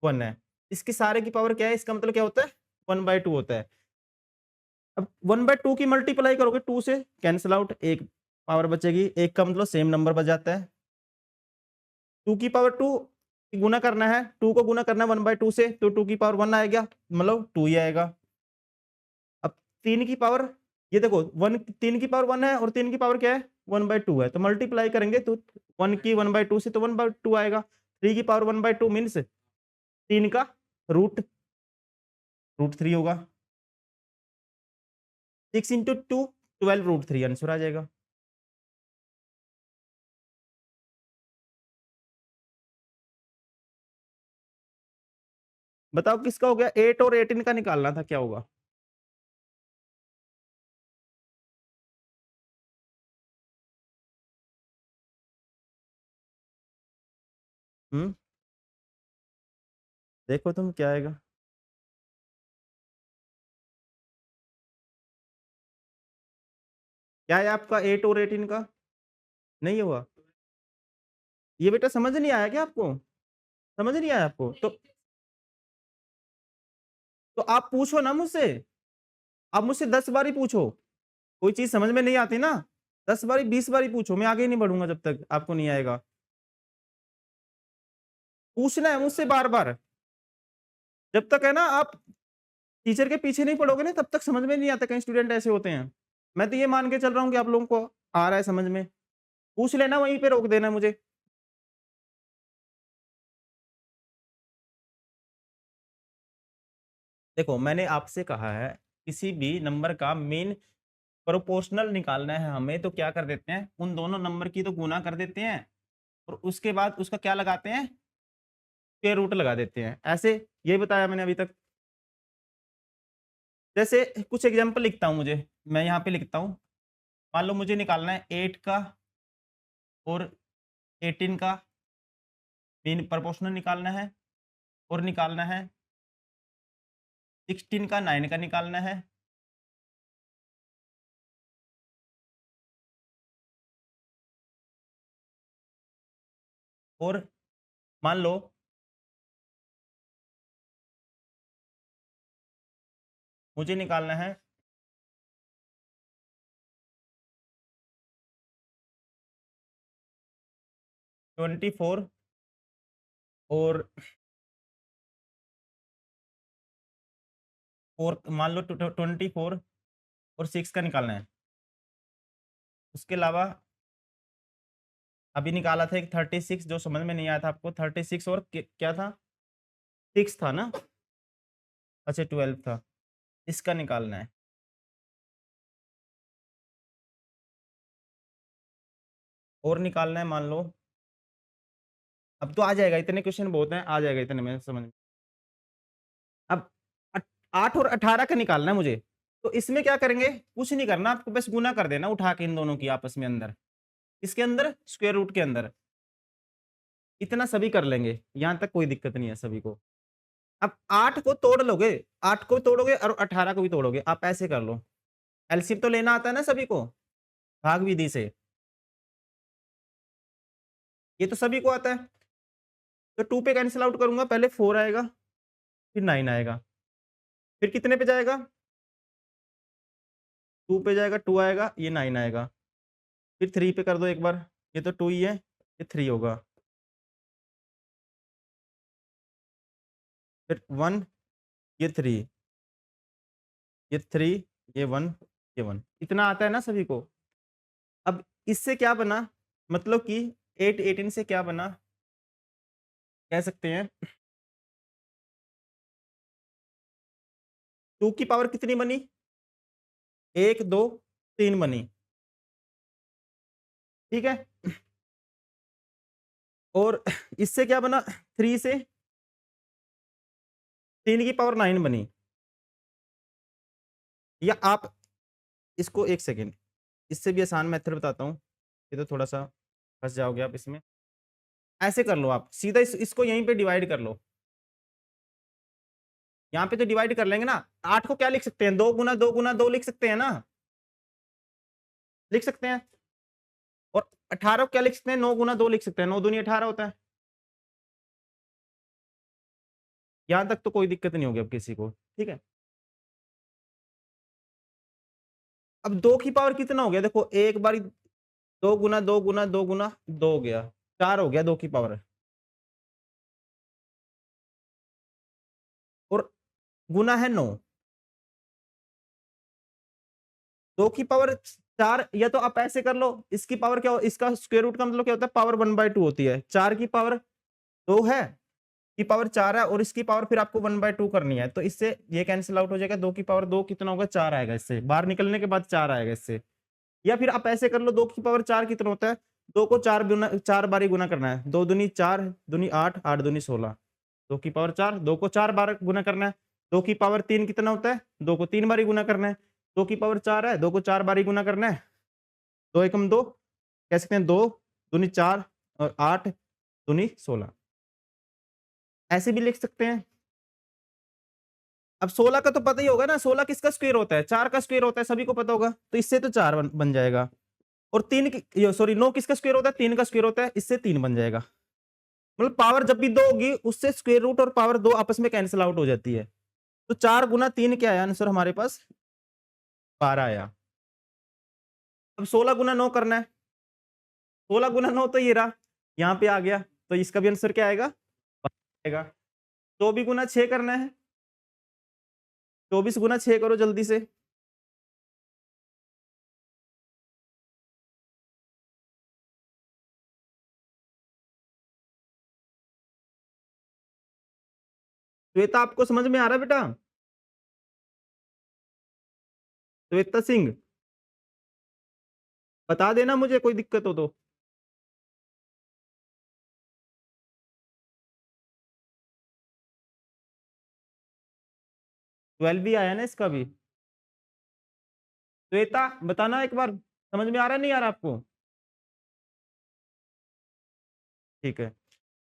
1 है। इसके सारे की पावर क्या है? इसका मतलब क्या होता है? 1/2 होता है। अब 1/2 की मल्टीप्लाई करोगे 2 से, कैंसल आउट, एक पावर बचेगी, एक का मतलब सेम नंबर बच जाता है। 2 की पावर 2 गुना करना है, 2 को गुना करना है 1/2 से, तो 2 की पावर 1 आएगा, मतलब 2 ही आएगा। अब 3 की पावर, ये देखो 1, 3 की पावर 1 है और 3 की पावर क्या है? 1/2 है, तो मल्टीप्लाई करेंगे तो 1 की 1/2 से तो 1/2 आएगा। 3 की पावर 1/2 मीन्स 3 का रूट रूट 3 होगा। 6 इंटू 2 12 रूट 3 आंसर आ जाएगा। बताओ किसका हो गया? 8 और 18 का निकालना था, क्या होगा? हम्म, देखो तुम क्या आएगा। क्या है आपका 8 और 18 का? नहीं हुआ? ये बेटा समझ नहीं आया क्या आपको? समझ नहीं आया आपको? तो आप पूछो ना मुझसे। आप मुझसे 10 बारी पूछो। कोई चीज समझ में नहीं आती ना, 10 बारी 20 बारी पूछो, मैं आगे ही नहीं बढ़ूंगा जब तक आपको नहीं आएगा। पूछना है मुझसे बार बार। जब तक है ना आप टीचर के पीछे नहीं पड़ोगे ना, तब तक समझ में नहीं आता। कई स्टूडेंट ऐसे होते हैं। मैं तो ये मान के चल रहा हूँ कि आप लोगों को आ रहा है समझ में। पूछ लेना, वहीं पे रोक देना मुझे। देखो मैंने आपसे कहा है, किसी भी नंबर का मीन प्रोपोर्शनल निकालना है हमें, तो क्या कर देते हैं? उन दोनों नंबर की तो गुना कर देते हैं, और उसके बाद उसका क्या लगाते हैं? स्क्वायर रूट लगा देते हैं। ऐसे यही बताया मैंने अभी तक। जैसे कुछ एग्जांपल लिखता हूँ, मुझे मैं यहाँ पे लिखता हूँ। मान लो मुझे निकालना है 8 का और 18 का मीन प्रोपोर्शनल निकालना है, और निकालना है 16 का 9 का निकालना है। और मान लो मुझे निकालना है 24 और 4, मान लो 24 और 6 का निकालना है। उसके अलावा अभी निकाला था एक 36, जो समझ में नहीं आया था आपको। 36 और क्या था? 6 था ना? अच्छा 12 था। इसका निकालना है, और निकालना है मान लो। अब तो आ जाएगा, इतने क्वेश्चन बहुत हैं, आ जाएगा इतने में समझ में। अब 8 और 18 का निकालना है मुझे। तो इसमें क्या करेंगे, कुछ नहीं करना, आपको बस गुना कर देना उठा के इन दोनों की आपस में अंदर। इसके अंदर स्क्वायर रूट के अंदर। इतना सभी कर लेंगे, यहाँ तक कोई दिक्कत नहीं है सभी को। अब 8 को तोड़ लोगे, 8 को तोड़ोगे और 18 को भी तोड़ोगे, आप ऐसे कर लो। एलसीएम तो लेना आता है ना सभी को, भाग विधि से। ये तो सभी को आता है। तो 2 पे कैंसिल आउट करूँगा, पहले 4 आएगा, फिर 9 आएगा। फिर कितने पे जाएगा? 2 पे जाएगा, 2 आएगा, ये 9 आएगा। फिर 3 पे कर दो एक बार, ये तो 2 ही है, ये 3 होगा। फिर 1, ये 3, ये 3, ये 1, ये 1। इतना आता है ना सभी को? अब इससे क्या बना? मतलब कि 8 18 से क्या बना? कह सकते हैं 2 की पावर कितनी बनी? 1 2 3 बनी। ठीक है? और इससे क्या बना? 3 से 3 की पावर 9 बनी। या आप इसको 1 सेकंड, इससे भी आसान मेथड बताता हूँ। ये तो थोड़ा-सा फँस जाओगे आप इसमें। ऐसे कर लो आप, सीधा इसको यहीं पे डिवाइड कर लो। यहाँ पे तो डिवाइड कर लेंगे ना। 8 को क्या लिख सकते हैं? 2 गुना 2 गुना 2 लिख सकते हैं ना? लिख सकते हैं। और 18 को क्या लिख सकते हैं? 9 गुना 2 लिख सकते हैं। 9 दूनी 18 होता है। यहाँ तक तो कोई दिक्कत नहीं होगी अब किसी को। ठीक है? अब 2 की पावर कितना हो गया? देखो एक बारी 2 गुना 2 गुना 2 गुना 2 हो गया। 4 हो गया 2 की पावर। और गुना है 9। 2 की पावर 4, या तो आप ऐसे कर लो, इसकी पावर क्या हो, इसका स्क्वायर रूट का मतलब क्या होता है? पावर 1/2 होती है। 4 की पावर 2 है, की पावर 4 है, और इसकी पावर फिर आपको 1/2 करनी है। तो इससे ये कैंसल आउट हो जाएगा। 2 की पावर 2 कितना होगा? 4 आएगा इससे। बाहर निकलने के बाद 4 आएगा इससे। या फिर आप ऐसे कर लो, 2 की पावर 4 कितना होता है? 2 को 4 बारी गुना करना है। 2 दूनी 4 दूनी 8, 8 दूनी 16। 2 की पावर 4, 2 को 4 बार गुना करना है। 2 की पावर 3 कितना होता है? 2 को 3 बारी गुना करना है। 2 की पावर 4 है, 2 को 4 बारी गुना करना है। 2 एकम 2, कह सकते हैं 2 दूनी 4 और 8 दूनी 16। ऐसे भी लिख सकते हैं। अब 16 का तो पता ही होगा ना, 16 किसका स्क्वायर होता है? 4 का स्क्वायर होता है, सभी को पता होगा। तो इससे तो 4 बन जाएगा। और 3 की सॉरी 9 किसका स्क्वायर होता है? 3 का स्क्वायर होता है, इससे 3 बन जाएगा। मतलब पावर जब भी 2 होगी, उससे स्क्वायर रूट और पावर 2 आपस में कैंसल आउट हो जाती है। तो 4 गुना 3 क्या आया आंसर हमारे पास? 12 आया। अब 16 गुना 9 करना है। 16 गुना 9 तो ये रहा, यहाँ पे आ गया। तो इसका भी आंसर क्या आएगा? 12 आएगा। 24 गुना 6 करना है। 24 गुना 6 करो जल्दी से। श्वेता आपको समझ में आ रहा है बेटा? श्वेता सिंह, बता देना मुझे कोई दिक्कत हो तो। 12 भी आया ना इसका भी। श्वेता बताना एक बार, समझ में आ रहा है नहीं आ रहा आपको? ठीक है,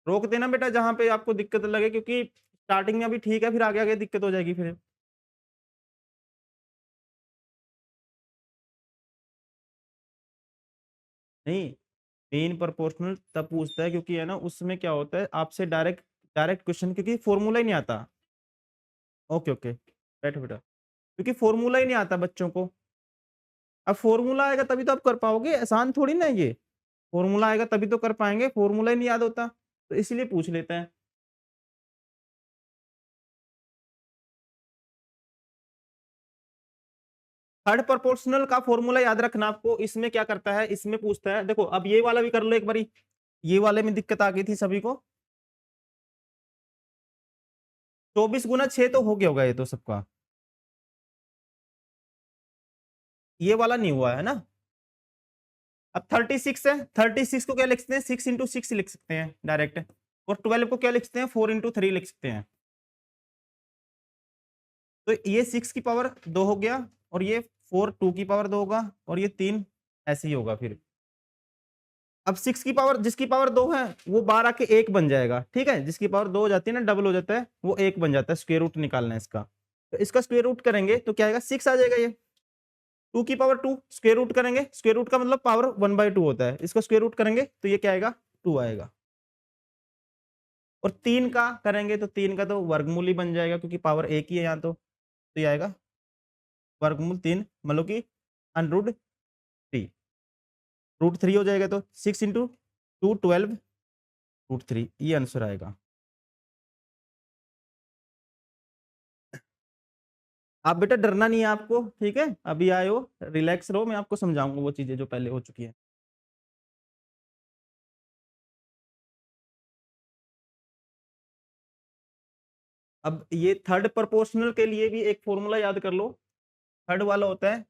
रोक देना बेटा जहाँ पे आपको दिक्कत लगे, क्योंकि स्टार्टिंग में अभी ठीक है, फिर आगे आगे दिक्कत हो जाएगी फिर। नहीं, मेन प्रोपोर्शनल तब पूछता है क्योंकि है ना, उसमें क्या होता है आपसे डायरेक्ट डायरेक्ट क्वेश्चन, क्योंकि फॉर्मूला ही नहीं आता। ओके ओके, बैठो बेटा, क्योंकि फॉर्मूला ही नहीं आता बच्चों को। अब फॉर्मूला आएगा तभी तो आप कर पाओगे, आसान थोड़ी ना है ये। फॉर्मूला आएगा तभी तो कर पाएंगे, फॉर्मूला ही नहीं याद होता, तो इसलिए पूछ लेते हैं। थर्ड प्रोपोर्शनल का फॉर्मूला याद रखना आपको। इसमें क्या करता है, इसमें पूछता है, देखो अब ये वाला भी कर लो एक बारी। ये वाले में दिक्कत आ गई थी सभी को। 24 गुना 6 तो हो गया होगा ये तो सबका। ये वाला नहीं हुआ है ना। अब 36 है, 36 को क्या लिख सकते हैं? 6 इंटू 6 लिख सकते हैं डायरेक्ट। और 12 को क्या लिख सकते हैं? 4 इंटू 3 लिख सकते हैं। तो ये 6 की पावर 2 हो गया और ये 4 2 की पावर 2 होगा और ये 3 ऐसे ही होगा फिर। अब 6 की पावर जिसकी पावर 2 है वो बाहर आके 1 बन जाएगा, ठीक है? जिसकी पावर 2 हो जाती है ना, डबल हो जाता है, वो 1 बन जाता है, स्क्वायर रूट निकालना है इसका। तो इसका स्क्वायर रूट करेंगे तो क्या आएगा, 6 आ जाएगा ये। 2 की पावर 2 स्क्वायर रूट करेंगे, स्क्वायर रूट का मतलब पावर 1/2 होता है। इसका स्क्वायर रूट करेंगे तो ये क्या आएगा, 2 आएगा। और 3 का करेंगे तो 3 का तो वर्गमूल ही बन जाएगा क्योंकि पावर 1 ही है यहाँ तो ये आएगा वर्गमूल 3 मतलब कि अंडररूट 3। रूट 3 हो जाएगा तो 6 इंटू 2 12 रूट 3 ये आंसर आएगा। आप बेटा डरना नहीं है आपको, ठीक है? अभी आए हो, रिलैक्स रहो, मैं आपको समझाऊँगा वो चीज़ें जो पहले हो चुकी हैं। अब ये थर्ड प्रोपोर्शनल के लिए भी एक फ़ॉर्मूला याद कर लो। थर्ड वाला होता है,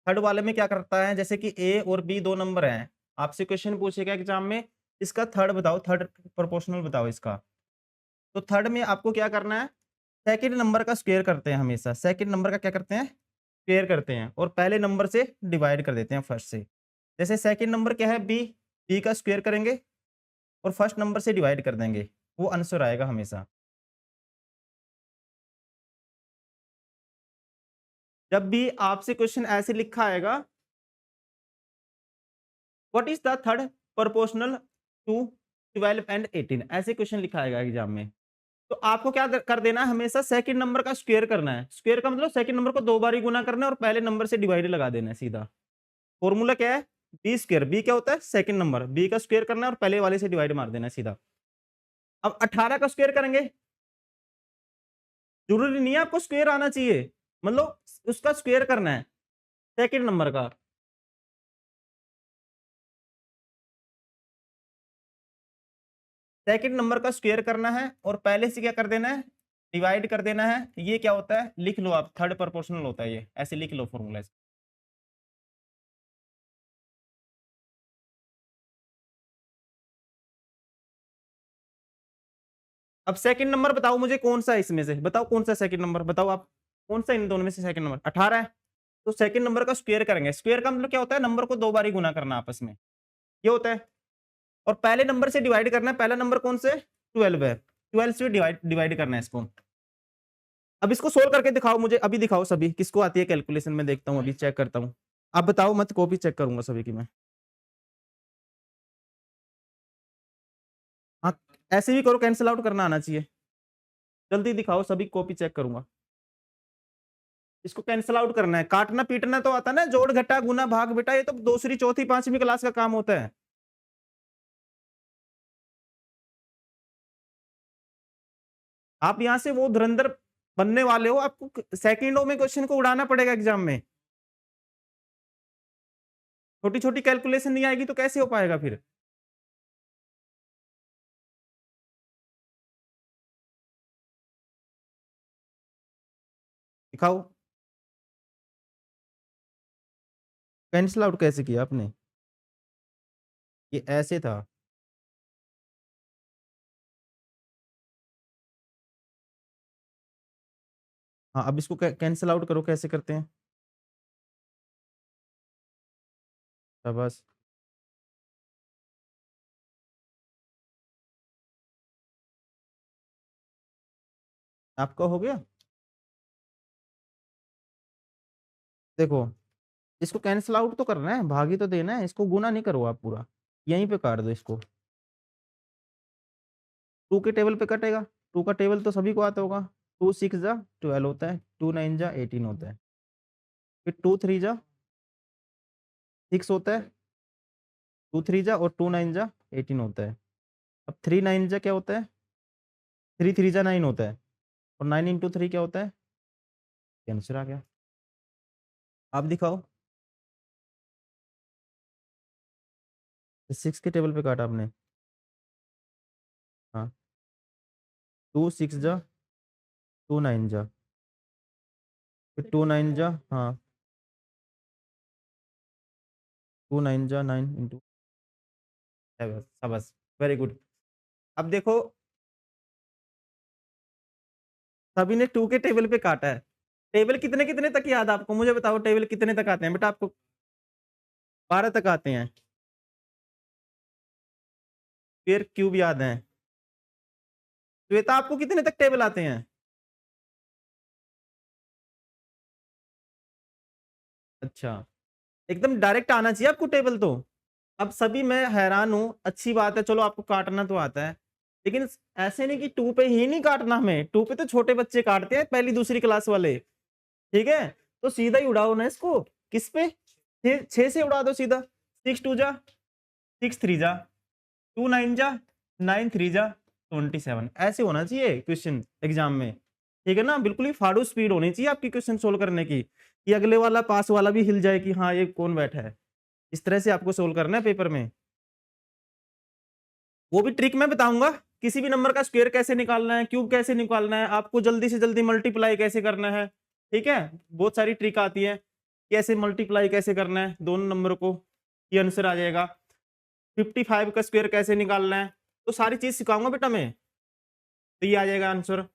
थर्ड वाले में क्या करता है, जैसे कि ए और बी 2 नंबर हैं, आपसे क्वेश्चन पूछेगा एग्ज़ाम में, इसका थर्ड बताओ, थर्ड प्रोपोर्शनल बताओ इसका। तो थर्ड में आपको क्या करना है, सेकंड नंबर का स्क्वायर करते हैं हमेशा, सेकंड नंबर का क्या करते हैं, स्क्वायर करते हैं और पहले नंबर से डिवाइड कर देते हैं फर्स्ट से। जैसे सेकंड नंबर क्या है बी, बी का स्क्वायर करेंगे और फर्स्ट नंबर से डिवाइड कर देंगे, वो आंसर आएगा हमेशा। जब भी आपसे क्वेश्चन ऐसे लिखा आएगा, what is the third proportional to 12 and 18, ऐसे क्वेश्चन लिखा आएगा एग्जाम में। तो आपको क्या कर देना है, हमेशा सेकंड नंबर का स्क्वायर करना है। स्क्वायर का मतलब सेकंड नंबर को 2 बार ही गुना करना है और पहले नंबर से डिवाइड लगा देना है सीधा। फॉर्मूला क्या है, बी स्क्वायर, बी क्या होता है सेकंड नंबर, बी का स्क्वायर करना है और पहले वाले से डिवाइड मार देना है सीधा। अब 18 का स्क्वायर करेंगे, जरूरी नहीं है आपको स्क्वायर आना चाहिए, मतलब उसका स्क्वायर करना है सेकंड नंबर का। सेकंड नंबर का स्क्वायर करना है और पहले से क्या कर देना है, डिवाइड कर देना है। ये क्या होता है, लिख लो आप, थर्ड प्रोपोर्शनल होता है ये, ऐसे लिख लो फॉर्मूला। अब सेकंड नंबर बताओ मुझे कौन सा है इसमें से, बताओ कौन सा सेकंड नंबर, बताओ आप कौन सा इन दोनों में से सेकंड नंबर, 18 है। तो सेकंड नंबर का स्क्वायर करेंगे, स्क्वायर का मतलब क्या होता है, नंबर को 2 बार ही गुना करना आपस में, ये होता है। और पहले नंबर से डिवाइड करना है, पहला नंबर कौन से, 12 है, 12 से डिवाइड डिवाइड करना है इसको। अब इसको सोल्व करके दिखाओ मुझे, अभी दिखाओ सभी किसको आती है कैलकुलेशन, में देखता हूँ, अभी चेक करता हूँ। आप बताओ मत, कॉपी चेक करूंगा सभी की मैं। हाँ, ऐसे भी करो, कैंसिल आउट करना आना चाहिए। जल्दी दिखाओ सभी, कॉपी चेक करूंगा। इसको कैंसिल आउट करना है, काटना पीटना तो आता है ना, जोड़ घटा गुना भाग बेटा, ये तो दूसरी चौथी पांचवी क्लास का काम होता है। आप यहाँ से वो धुरंधर बनने वाले हो, आपको सेकंडों में क्वेश्चन को उड़ाना पड़ेगा एग्जाम में। छोटी छोटी कैलकुलेशन नहीं आएगी तो कैसे हो पाएगा फिर। दिखाओ, कैंसिल आउट कैसे किया आपने, ये ऐसे था। हाँ, अब इसको कैंसिल आउट करो, कैसे करते हैं। शाबाश। आपका हो गया, देखो इसको कैंसिल आउट तो करना है, भागी तो देना है, इसको गुना नहीं करो आप पूरा, यहीं पे काट दो इसको। 2 के टेबल पे कटेगा, 2 का टेबल तो सभी को आता होगा। 2 6 जा 12 होता है, 2 9 जा 18 होता है, फिर 2 3 जा 6 होता है, 2 3 जा और 2 9 जा 18 होता है। अब 3 9 जा क्या होता है, 3 3 जा 9 होता है और 9 इंटू 3 क्या होता है, ये आंसर आ गया। आप दिखाओ, 6 के टेबल पे काटा आपने। हाँ, 2 6 जा 2 9 जा, फिर 2 9 जा, हाँ 2 9 जा 9 इंटू, शाबाश, वेरी गुड। अब देखो सभी ने 2 के टेबल पे काटा है, टेबल कितने कितने तक याद है आपको, मुझे बताओ टेबल कितने तक आते हैं बेटा आपको? 12 तक आते हैं। फिर क्यूब याद है। श्वेता आपको कितने तक टेबल आते हैं? अच्छा, एकदम डायरेक्ट आना चाहिए आपको टेबल तो। अब सभी मैं हैरान हूँ, अच्छी बात है, चलो आपको काटना तो आता है, लेकिन ऐसे नहीं कि 2 पे ही नहीं काटना हमें, 2 पे तो छोटे बच्चे काटते हैं, पहली दूसरी क्लास वाले, ठीक है? तो सीधा ही उड़ाओ ना इसको, किस पे? 6 से उड़ा दो सीधा, 6 2 जा, 6 3 जा, 2 9 जा, 9 3 जा, 27 ऐसे होना चाहिए क्वेश्चन एग्जाम में, ठीक है ना? बिल्कुल ही फाड़ू स्पीड होनी चाहिए आपकी क्वेश्चन सोल्व करने की, कि अगले वाला पास वाला भी हिल जाए कि हाँ, ये कौन बैठा है। इस तरह से आपको सोल्व करना है पेपर में। वो भी ट्रिक मैं बताऊंगा, किसी भी नंबर का स्क्वायर कैसे निकालना है, क्यूब कैसे निकालना है, आपको जल्दी से जल्दी मल्टीप्लाई कैसे करना है, ठीक है? बहुत सारी ट्रिक आती है, कैसे मल्टीप्लाई कैसे करना है दोनों नंबर को, ये आंसर आ जाएगा। 55 का स्क्वायर कैसे निकालना है, तो सारी चीज सिखाऊंगा बेटा मैं, तो ये आ जाएगा आंसर।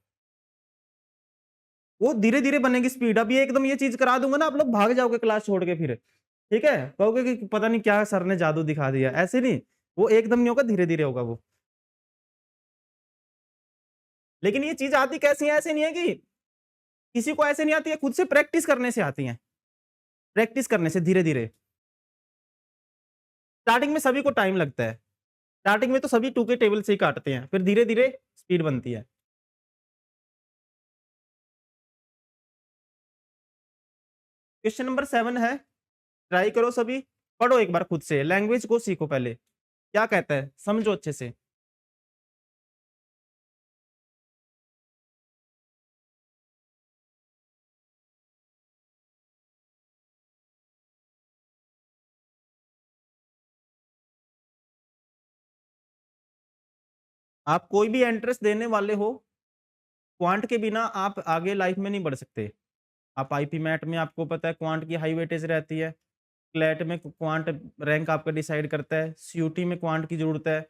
वो धीरे धीरे बनेगी स्पीड, अभी एकदम ये चीज करा दूंगा ना, आप लोग भाग जाओगे क्लास छोड़ के फिर, ठीक है? कहोगे कि पता नहीं क्या सर ने जादू दिखा दिया, ऐसे नहीं, वो एकदम नहीं होगा, धीरे धीरे होगा वो। लेकिन ये चीज आती कैसी है, ऐसे नहीं है कि किसी को ऐसे नहीं आती है, खुद से प्रैक्टिस करने से आती है, प्रैक्टिस करने से धीरे धीरे। स्टार्टिंग में सभी को टाइम लगता है, स्टार्टिंग में तो सभी 2 के टेबल से ही काटते हैं, फिर धीरे धीरे स्पीड बनती है। क्वेश्चन नंबर 7 है, ट्राई करो सभी, पढ़ो एक बार खुद से, लैंग्वेज को सीखो पहले, क्या कहता है समझो अच्छे से। आप कोई भी एंट्रेंस देने वाले हो, क्वांट के बिना आप आगे लाइफ में नहीं बढ़ सकते। आप आईपी मैट में आपको पता है क्वांट की हाई वेटेज रहती है, क्लैट में क्वांट रैंक आपका डिसाइड करता है, सीयूटी में क्वांट की जरूरत है,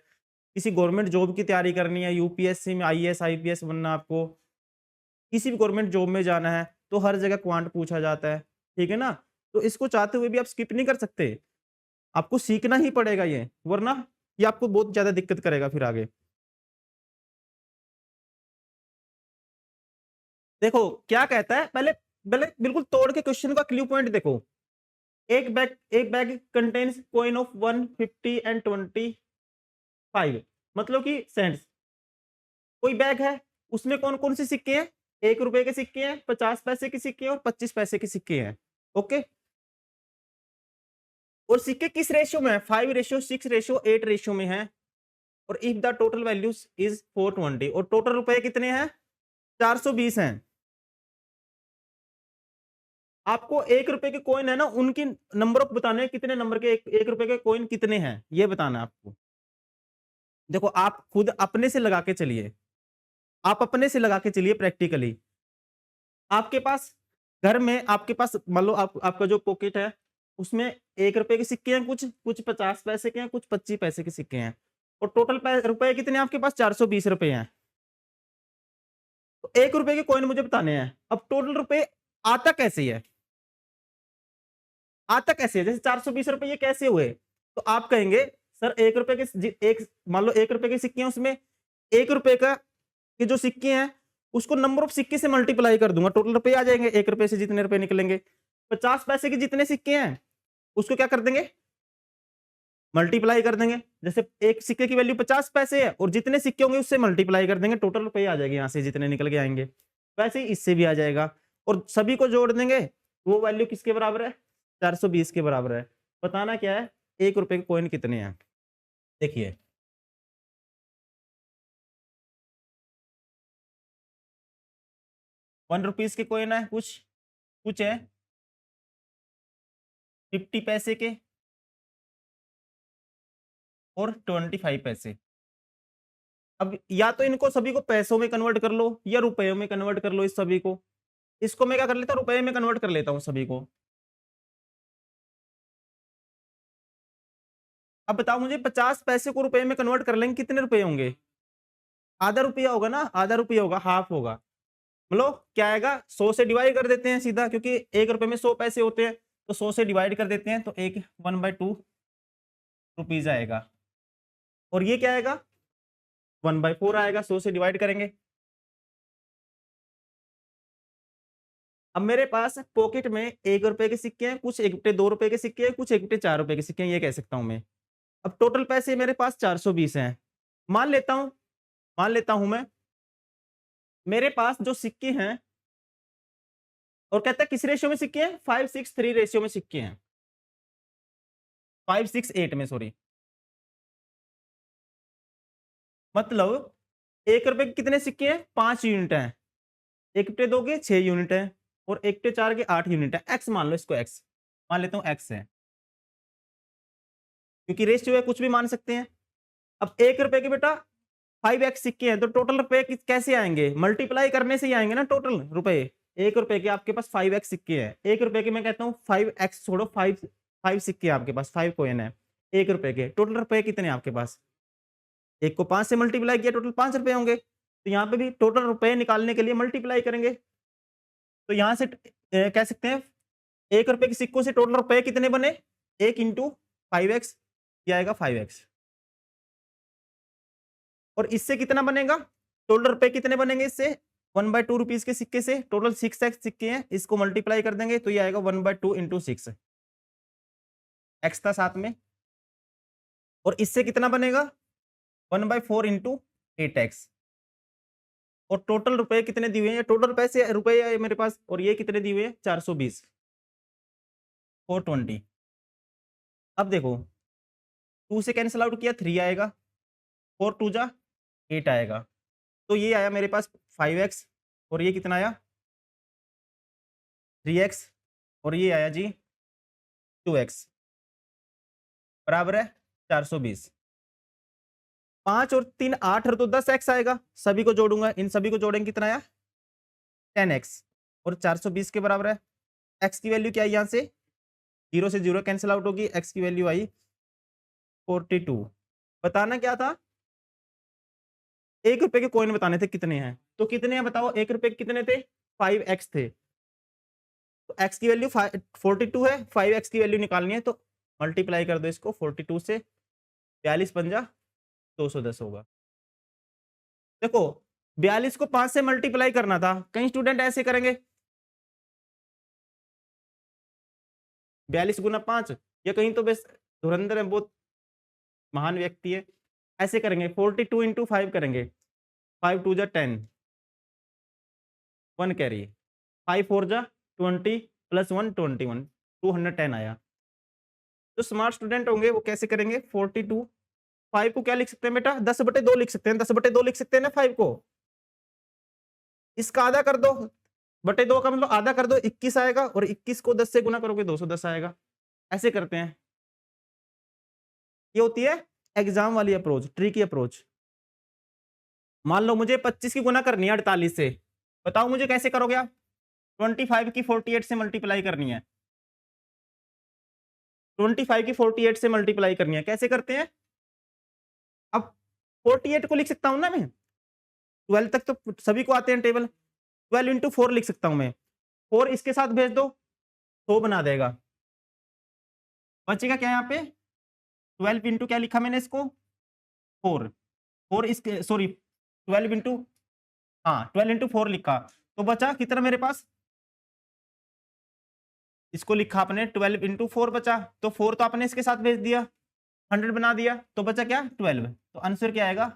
किसी गवर्नमेंट जॉब की तैयारी करनी है, यूपीएससी में आईएएस आईपीएस बनना, आपको किसी भी गवर्नमेंट जॉब में जाना है, तो हर जगह क्वांट पूछा जाता है, ठीक है ना? तो इसको चाहते हुए भी आप स्किप नहीं कर सकते, आपको सीखना ही पड़ेगा ये, वरना ये आपको बहुत ज्यादा दिक्कत करेगा फिर आगे। देखो क्या कहता है, पहले पहले बिल्कुल तोड़ के क्वेश्चन का क्लू पॉइंट देखो। एक bag contains coin of 150 and 25, मतलब कि सेंट्स। कोई बैग है, उसमें कौन कौन से सिक्के हैं? 1 रुपए के सिक्के हैं, 50 पैसे के सिक्के हैं और 25 पैसे के सिक्के हैं, ओके? और सिक्के किस रेशियो में है? 5:6:8 रेशियो में है। और if the total values is 420, और टोटल रुपए कितने हैं? 420 हैं। आपको 1 रुपए के कॉइन है ना, उनकी नंबर ऑफ बताने हैं, कितने नंबर के 1 रुपए के कॉइन कितने हैं, ये बताना है आपको। देखो आप खुद अपने से लगा के चलिए, आप अपने से लगा के चलिए प्रैक्टिकली। आपके पास घर में आपके पास मान लो आपका जो पॉकेट है, उसमें 1 रुपए के सिक्के हैं, कुछ कुछ 50 पैसे के हैं, कुछ 25 पैसे के सिक्के हैं, और टोटल रुपए कितने हैं आपके पास? 420 रुपए हैं। तो 1 रुपए के कॉइन मुझे बताने हैं, अब टोटल रुपए आता कैसे है, आता कैसे है? जैसे 420 रुपए ये कैसे हुए? तो आप कहेंगे सर 1 रुपए के एक मान लो 1 रुपए के सिक्के हैं, उसमें 1 रुपए का के जो सिक्के हैं, उसको नंबर ऑफ सिक्के से मल्टीप्लाई कर दूंगा, टोटल रुपए आ जाएंगे। 1 रुपए से जितने रुपए निकलेंगे, 50 पैसे के जितने सिक्के हैं उसको क्या कर देंगे? मल्टीप्लाई कर देंगे। जैसे एक सिक्के की वैल्यू 50 पैसे है, और जितने सिक्के होंगे उससे मल्टीप्लाई कर देंगे, टोटल रुपए आ जाएंगे, यहाँ से जितने निकल के आएंगे। वैसे ही इससे भी आ जाएगा, और सभी को जोड़ देंगे, वो वैल्यू किसके बराबर है? 420 के बराबर है। बताना क्या है, 1 रुपए के कॉइन कितने हैं? देखिए 1 रुपीज के कॉइन है, कुछ कुछ है 50 पैसे के और 25 पैसे। अब या तो इनको सभी को पैसों में कन्वर्ट कर लो, या रुपयों में कन्वर्ट कर लो इस सभी को। इसको मैं क्या कर लेता हूँ, रुपए में कन्वर्ट कर लेता हूँ सभी को। अब बताओ मुझे, 50 पैसे को रुपए में कन्वर्ट कर लेंगे, कितने रुपए होंगे? आधा रुपया होगा ना, आधा रुपया होगा, हाफ होगा। मतलब क्या आएगा, 100 से डिवाइड कर देते हैं सीधा, क्योंकि 1 रुपए में 100 पैसे होते हैं, तो 100 से डिवाइड कर देते हैं, तो 1/2 रुपीज आएगा। और ये क्या आएगा, 1/4 आएगा, 100 से डिवाइड करेंगे। अब मेरे पास पॉकेट में 1 रुपए के सिक्के हैं, कुछ 1 रुपए 2 रुपए के सिक्के हैं, कुछ 1 रुपए 4 रुपए के सिक्के हैं, ये कह सकता हूं मैं। अब टोटल पैसे मेरे पास 420 हैं। मान लेता हूं मैं, मेरे पास जो सिक्के हैं, और कहता है किस रेशियो में सिक्के हैं, 5-6-3 रेशियो में सिक्के हैं, 5-6-8 में, सॉरी। मतलब 1 रुपए के कितने सिक्के हैं, 5 यूनिट हैं। 1 रुपए 2 के 6 यूनिट हैं, और 1 रुपए 4 के 8 यूनिट है। एक्स मान लो इसको, एक्स मान लेता हूँ, एक्स है, क्योंकि रेशियो है, कुछ भी मान सकते हैं। अब 1 रुपए के बेटा 5x सिक्के हैं, तो टोटल रुपए कैसे आएंगे, मल्टीप्लाई करने से ही आएंगे ना टोटल रुपए। 1 रुपए के आपके पास 5x सिक्के हैं, 1 रुपए के मैं कहता हूँ 5x छोड़ो, 5 सिक्के आपके पास, 5 कॉइन है 1 रुपए के। टोटल रुपए कितने हैं आपके पास, एक को 5 से मल्टीप्लाई किया, टोटल 5 रुपए होंगे। तो यहाँ पे भी टोटल रुपए निकालने के लिए मल्टीप्लाई करेंगे। तो यहाँ से कह सकते हैं 1 रुपए के सिक्कों से टोटल रुपए कितने बने, 1 इंटू 5x, ये आएगा 5x। और इससे कितना बनेगा, टोटल रुपए कितने बनेंगे इससे, 1/2 रुपीज के सिक्के से टोटल 6x सिक्के हैं, इसको मल्टीप्लाई कर देंगे, तो ये आएगा 1/2 इंटू 6, एक्स था साथ में। और इससे कितना बनेगा, 1/4 इंटू 8x। और टोटल रुपए कितने दिए हुए हैं, टोटल पैसे रुपए है मेरे पास, और ये कितने दिए हुए हैं, 420, 420। अब देखो 2 से कैंसिल आउट किया, 3 आएगा, 4 2 जा 8 आएगा। तो ये आया मेरे पास 5x, और ये कितना आया 3x, और ये आया जी 2x, बराबर है 420। 5 और 3 8, और तो 10x आएगा, सभी को जोड़ूंगा, इन सभी को जोड़ेंगे कितना आया 10x, और 420 के बराबर है। x की वैल्यू क्या है, यहाँ से 0 से 0 कैंसिल आउट होगी, x की वैल्यू आई 42। बताना क्या था, 1 रुपए के कॉइन बताने थे कितने हैं, तो कितने हैं बताओ, 1 रुपए के कितने थे, 5x थे। तो x की वैल्यू 42 है, 5x की वैल्यू निकालनी है, तो मल्टीप्लाई कर दो इसको 42 से, 42 पंजा 210 होगा। देखो 42 को 5 से मल्टीप्लाई करना था, कई स्टूडेंट ऐसे करेंगे 42 गुना 5, या कहीं तो बस धुरंधर है, बहुत महान व्यक्ति है, ऐसे करेंगे 42 इंटू 5 करेंगे, 5 2 जा 10, 1 कैरी, 5 4 जा 20 प्लस 1 21, 210 आया। जो स्मार्ट स्टूडेंट होंगे वो कैसे करेंगे, 42, 5 को क्या लिख सकते हैं बेटा, 10/2 लिख सकते हैं, 10/2 लिख सकते हैं ना 5 को, इसका आधा कर दो, बटे 2 का मतलब आधा कर दो, 21 आएगा, और 21 को 10 से गुना करोगे 210 आएगा। ऐसे करते हैं, ये होती है एग्जाम वाली अप्रोच, ट्रिकी अप्रोच। मान लो मुझे 25 की गुना करनी है 48 से, बताओ मुझे कैसे करोगे आप, 25 की 48 से मल्टीप्लाई करनी है, 25 की 48 से मल्टीप्लाई करनी है, कैसे करते हैं, अब 48 को लिख सकता हूं ना मैं, 12 तक तो सभी को आते हैं टेबल, 12 इंटू 4 लिख सकता हूं मैं, 4 इसके साथ भेज दो 100 बना देगा। बचेगा क्या यहाँ पे, 12 इंटू क्या लिखा मैंने इसको, 4, 4 इसके सॉरी 12 इंटू, हाँ 12 इंटू 4 लिखा, तो बचा कितना मेरे पास, इसको लिखा आपने 12 इंटू 4 बचा, तो 4 तो आपने इसके साथ भेज दिया, 100 बना दिया, तो बचा क्या 12, तो आंसर क्या आएगा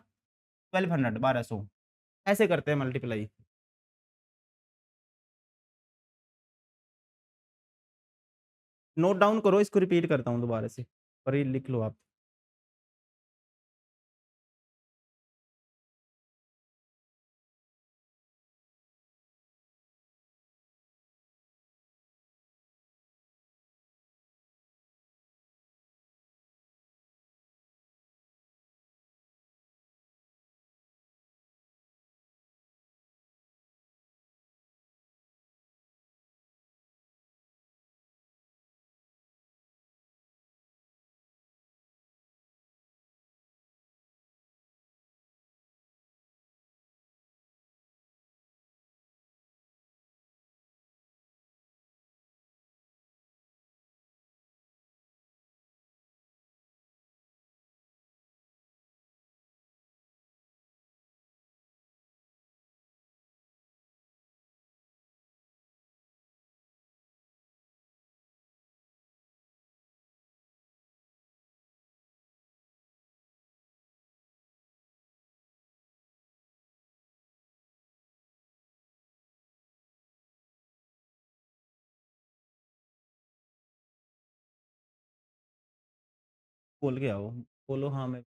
1200, 1200। ऐसे करते हैं मल्टीप्लाई। नोट डाउन करो, इसको रिपीट करता हूँ दोबारा से, और ये लिख लो आप। बोल के आओ, बोलो हाँ मैं।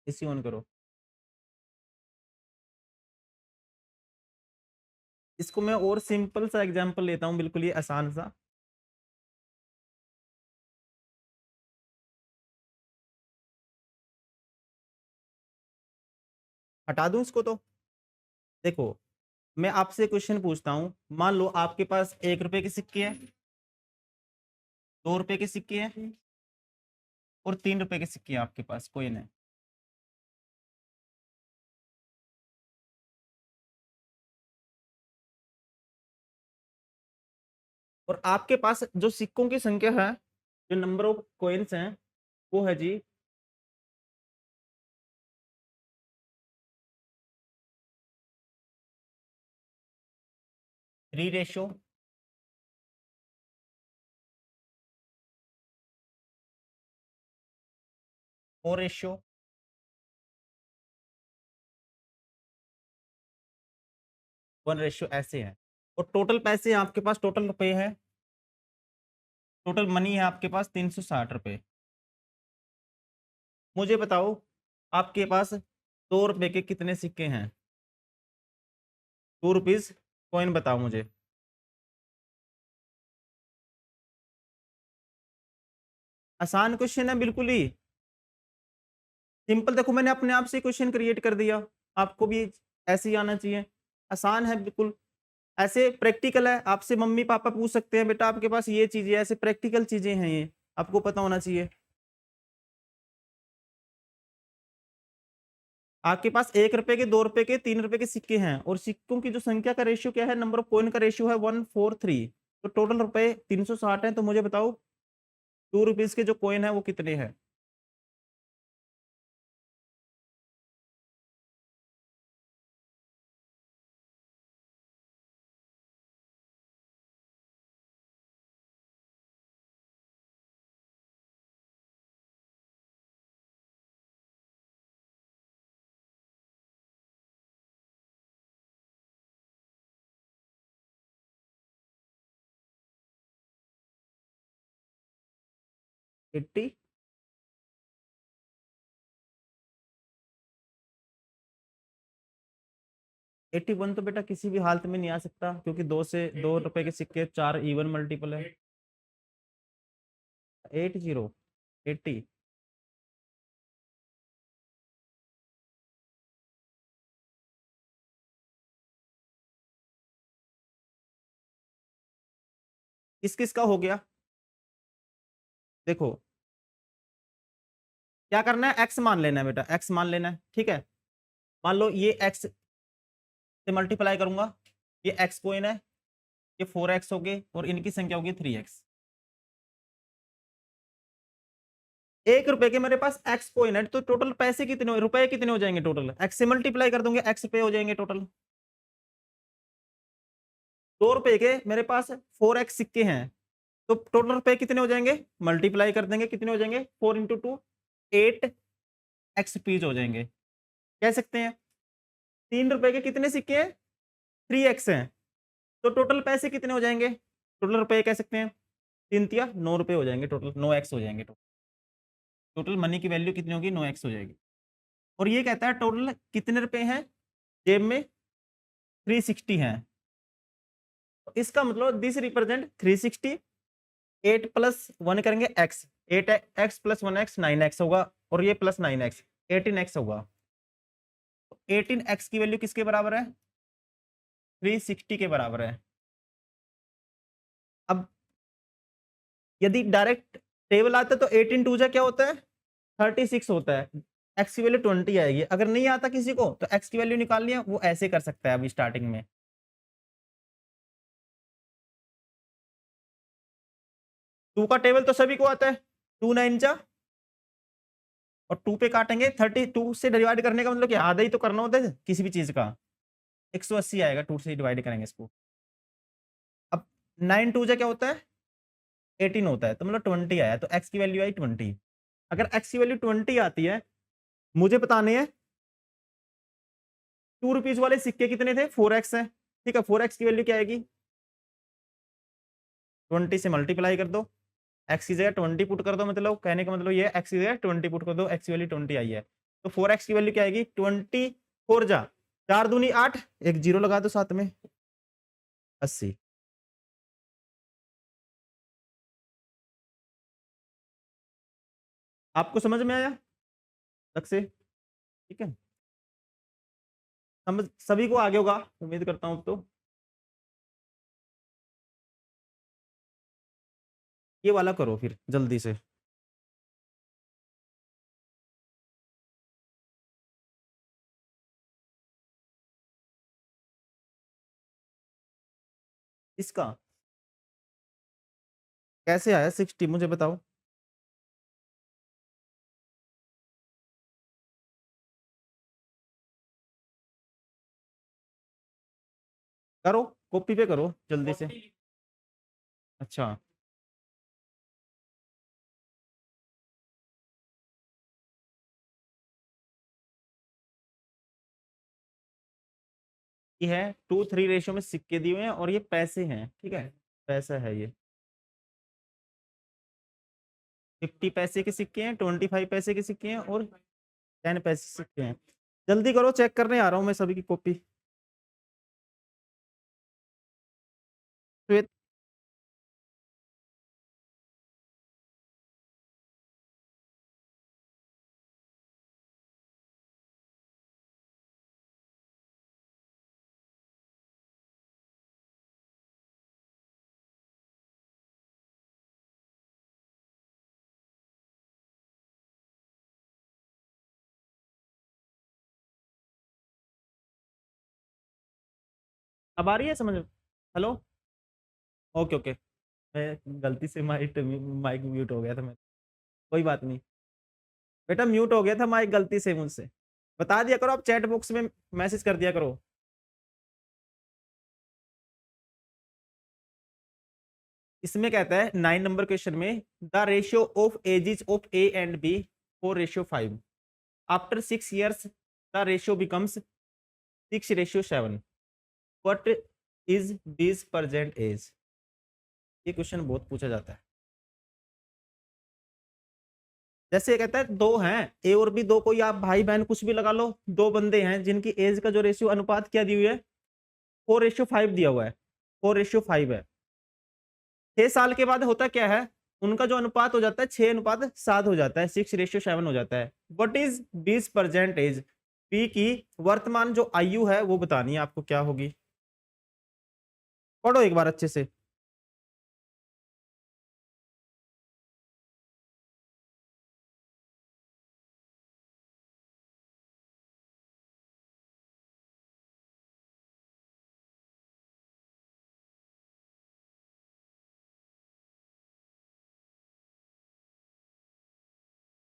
इसी ऑन करो। इसको मैं और सिंपल सा एग्जांपल लेता हूँ, बिल्कुल ये आसान सा। हटा दूं इसको तो? देखो, मैं आपसे क्वेश्चन पूछता हूँ, मान लो आपके पास 1 रुपए के सिक्के हैं, 2 रुपए के सिक्के हैं और 3 रुपए के सिक्के हैं, आपके पास कॉइन है। और आपके पास जो सिक्कों की संख्या है, जो नंबर ऑफ कॉइन्स हैं, वो है जी 3 4 1 ऐसे है। और टोटल पैसे आपके पास, टोटल रुपए है, टोटल मनी है आपके पास 360 रुपए। मुझे बताओ, आपके पास 2 रुपए के कितने सिक्के हैं? 2 रुपीज कॉइन बताओ मुझे। आसान क्वेश्चन है बिल्कुल ही सिंपल। देखो, मैंने अपने आप से क्वेश्चन क्रिएट कर दिया, आपको भी ऐसे ही आना चाहिए। आसान है बिल्कुल, ऐसे प्रैक्टिकल है। आपसे मम्मी पापा पूछ सकते हैं, बेटा आपके पास ये चीजें, ऐसे प्रैक्टिकल चीजें हैं, ये आपको पता होना चाहिए। आपके पास 1 रुपए के, 2 रुपए के, 3 रुपए के सिक्के हैं, और सिक्कों की जो संख्या का रेशियो क्या है, नंबर ऑफ कॉइन का रेशियो है 143। तो टोटल रुपए 360 है। तो मुझे बताओ 2 रुपीज के जो कॉइन है वो कितने हैं? एट्टी 81 तो बेटा किसी भी हालत में नहीं आ सकता, क्योंकि 2 रुपए के सिक्के 4 इवन मल्टीपल है। 80 80 किस किस का हो गया? देखो, क्या करना है, एक्स मान लेना है बेटा, एक्स मान लेना है, ठीक है। मान लो ये एक्स से मल्टीप्लाई करूंगा, ये एक्स कोइन है, ये 4x हो गए, और इनकी संख्या होगी 3x। 1 रुपए के मेरे पास एक्स कोइन है, तो टोटल पैसे कितने, रुपए कितने हो जाएंगे? टोटल एक्स से मल्टीप्लाई कर दूंगे, एक्स रुपए हो जाएंगे टोटल। 2 रुपए के मेरे पास 4x सिक्के हैं, तो टोटल रुपए कितने हो जाएंगे? मल्टीप्लाई कर देंगे, कितने हो जाएंगे? 4 × 2 8x पीस हो जाएंगे, कह सकते हैं। 3 रुपए के कितने सिक्के हैं? 3x हैं, तो टोटल पैसे कितने हो जाएंगे? टोटल रुपए कह सकते हैं 3 × 9 रुपए हो जाएंगे, टोटल 9x हो जाएंगे। टोटल मनी की वैल्यू कितनी होगी? 9x हो जाएगी। और ये कहता है टोटल कितने रुपए हैं जेब में? 360 हैं, तो इसका मतलब दिस रिप्रेजेंट 360, 8 प्लस 1 करेंगे x, 8x plus 1x 9x होगा, और ये प्लस 9x 18x होगा। 18x की वैल्यू किसके बराबर है? 360 के बराबर है। अब यदि डायरेक्ट टेबल आता है तो 18 टू जा क्या होता है? 36 होता है। x की वैल्यू 20 आएगी। अगर नहीं आता किसी को तो x की वैल्यू निकालनी है, वो ऐसे कर सकता है अभी स्टार्टिंग में। टू का टेबल तो सभी को आता है, 2 9 जा, और 2 पे काटेंगे, 32 से डिवाइड करने का मतलब क्या, आधा ही तो करना होता है किसी भी चीज का। 180 आएगा, 2 से डिवाइड करेंगे इसको। अब 9 टू जा क्या होता है? 18 होता है, तो मतलब 20 आया, तो x की वैल्यू आई 20। अगर x की वैल्यू 20 आती है, मुझे बताने हैं 2 रुपीज वाले सिक्के कितने थे? 4x है, ठीक है। 4x की वैल्यू क्या आएगी? 20 से मल्टीप्लाई कर दो, x की जगह 20 पुट कर दो, मतलब कहने का मतलब ये x की जगह 20 पुट कर दो, x की वैल्यू 20 आई है, तो 4x की वैल्यू क्या आएगी? 20 4 जा 4 दूनी 8, एक जीरो लगा दो साथ में, 80। आपको समझ में आया तक से? ठीक है, समझ सभी को आगे होगा उम्मीद करता हूं। तो ये वाला करो फिर जल्दी से। इसका कैसे आया 60, मुझे बताओ। करो, कॉपी पे करो जल्दी से। अच्छा, ये है 2:3 रेशियो में सिक्के दिए हुए हैं, और ये पैसे हैं, ठीक है, पैसा है ये। 50 पैसे के सिक्के हैं, 25 पैसे के सिक्के हैं, और 10 पैसे सिक्के हैं। जल्दी करो, चेक करने आ रहा हूँ मैं सभी की कॉपी। श्वेत, अब आ रही है समझ? Hello, okay okay. मैं गलती से माइक माइक म्यूट हो गया था, मैं कोई बात नहीं बेटा, म्यूट हो गया था माइक गलती से मुझसे। बता दिया करो, आप चैट बॉक्स में मैसेज कर दिया करो। इसमें कहता है 9 नंबर क्वेश्चन में, the ratio of ages of A and B 4:5। After 6 years the ratio becomes 6:7। What is B's present age? ये क्वेश्चन बहुत पूछा जाता है। जैसे ये कहता है दो हैं, ए और बी, दो कोई आप भाई बहन कुछ भी लगा लो, दो बंदे हैं जिनकी एज का जो रेशियो अनुपात क्या दी हुई है? 4:5 दिया हुआ है, 4:5 है। 6 साल के बाद होता क्या है, उनका जो अनुपात हो जाता है 6:7 हो जाता है, 6:7 हो जाता है। What is B's present as? B की वर्तमान जो आयु है वो बतानी है आपको, क्या होगी? पढ़ो एक बार अच्छे से।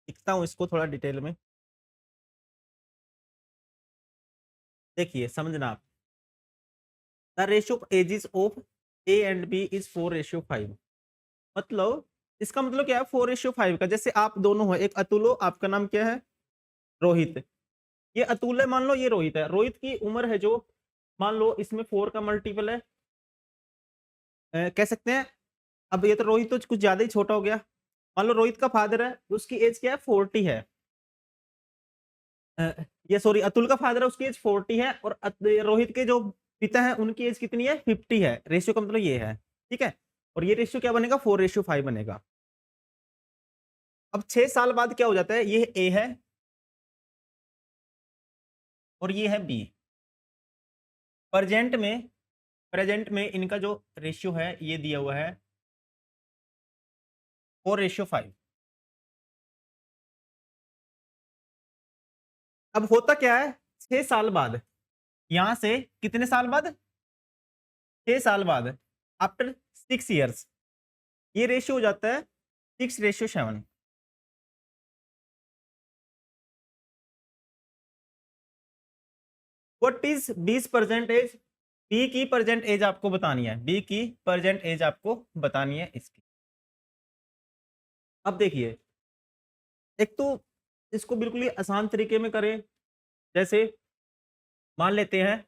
लिखता हूं इसको थोड़ा डिटेल में, देखिए समझना आप। The ratio of ages of A and B is 4:5। मतलब इसका मतलब क्या है 4:5 का? जैसे आप दोनों हो, एक अतुल हो, आपका नाम क्या है? रोहित। ये अतुल है, मान लो ये रोहित है। रोहित की उम्र है जो, मान लो इसमें 4 का मल्टीपल है, कह सकते हैं। अब ये तो रोहित तो कुछ ज्यादा ही छोटा हो गया। मान लो रोहित का फादर है, उसकी एज क्या है? 40 है। अ, ये सॉरी, अतुल का फादर है, उसकी एज 40 है, और रोहित के जो पिता है उनकी एज कितनी है 50 है, रेशियो का मतलब ये है, ठीक है। और ये रेशियो क्या बनेगा 4:5 बनेगा। अब 6 साल बाद क्या हो जाता है, ये ए है और ये है बी। प्रेजेंट में इनका जो रेशियो है ये दिया हुआ है 4:5। अब होता क्या है 6 साल बाद, यहां से कितने साल बाद, 6 साल बाद, आफ्टर 6 ईयर्स ये रेशियो हो जाता है 6:7। व्हाट इज बीस परसेंटेज, बी की परसेंट एज आपको बतानी है, बी की परसेंट एज आपको बतानी है इसकी। अब देखिए, एक तो इसको बिल्कुल ही आसान तरीके में करें, जैसे मान लेते हैं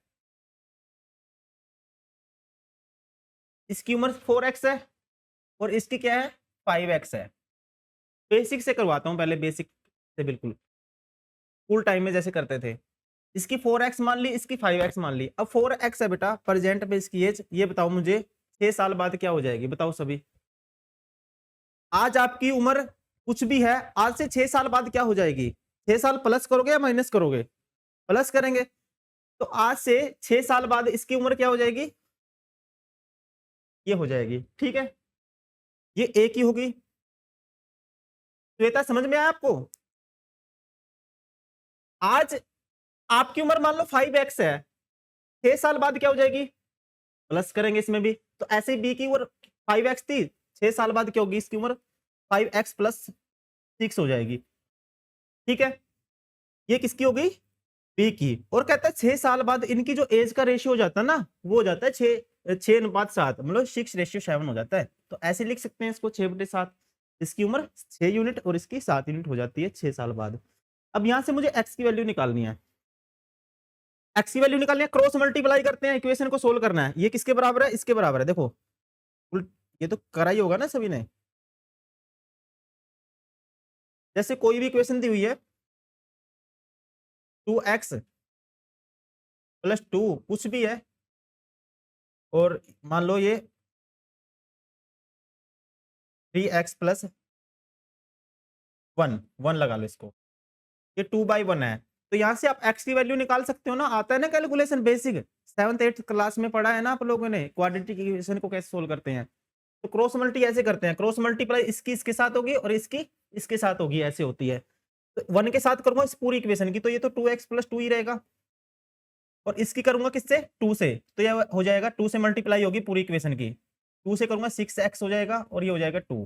इसकी उम्र 4x है और इसकी क्या है 5x है। बेसिक से करवाता हूं पहले, बेसिक से बिल्कुल स्कूल टाइम में जैसे करते थे। इसकी 4x मान ली, इसकी 5x मान ली। अब 4x है बेटा प्रेजेंट में इसकी एज, ये बताओ मुझे 6 साल बाद क्या हो जाएगी, बताओ सभी। आज आपकी उम्र कुछ भी है, आज से 6 साल बाद क्या हो जाएगी, 6 साल प्लस करोगे या माइनस करोगे, प्लस करेंगे। तो आज से 6 साल बाद इसकी उम्र क्या हो जाएगी, ये हो जाएगी, ठीक है। ये ए की होगी। श्वेता समझ में आया आपको। आज आपकी उम्र मान लो 5x है, 6 साल बाद क्या हो जाएगी, प्लस करेंगे इसमें भी। तो ऐसे ही बी की उम्र 5x थी, 6 साल बाद क्या होगी इसकी उम्र 5x प्लस 6 हो जाएगी, ठीक है। ये किसकी हो गई, बी की। और कहता है 6 साल बाद इनकी जो एज का रेशियो हो जाता है ना, वो हो जाता है 6:7, मतलब 6:7 हो जाता है। तो ऐसे लिख सकते हैं इसको 6/7। इसकी उम्र 6 यूनिट और इसकी 7 यूनिट हो जाती है 6 साल बाद। अब यहां से मुझे एक्स की वैल्यू निकालनी है, एक्स की वैल्यू निकालनी है, क्रॉस मल्टीप्लाई करते हैं, इक्वेशन को सोल्व करना है। ये किसके बराबर है, इसके बराबर है। देखो ये तो करा ही होगा ना सभी ने। जैसे कोई भी इक्वेशन दी हुई है 2x+2 कुछ भी है, और मान लो ये 3x+1, 1 लगा लो इसको, ये 2/1 है। तो यहां से आप x की वैल्यू निकाल सकते हो ना, आता है ना calculation basic, 7th 8th class में पढ़ा है ना आप लोगों ने, क्वाड्रेटिक इक्वेशन को कैसे सोल्व करते हैं। तो क्रॉस मल्टी ऐसे करते हैं, क्रॉस मल्टीप्लाई इसकी इसके साथ होगी और इसकी इसके साथ होगी, ऐसे होती है। तो 1 के साथ करूंगा इस पूरी इक्वेशन की, तो ये तो 2x+2 ही रहेगा। और इसकी करूंगा किससे, 2 से, तो ये हो जाएगा 2 से मल्टीप्लाई होगी पूरी इक्वेशन की। 2 से करूंगा 6x हो जाएगा और ये हो जाएगा 2।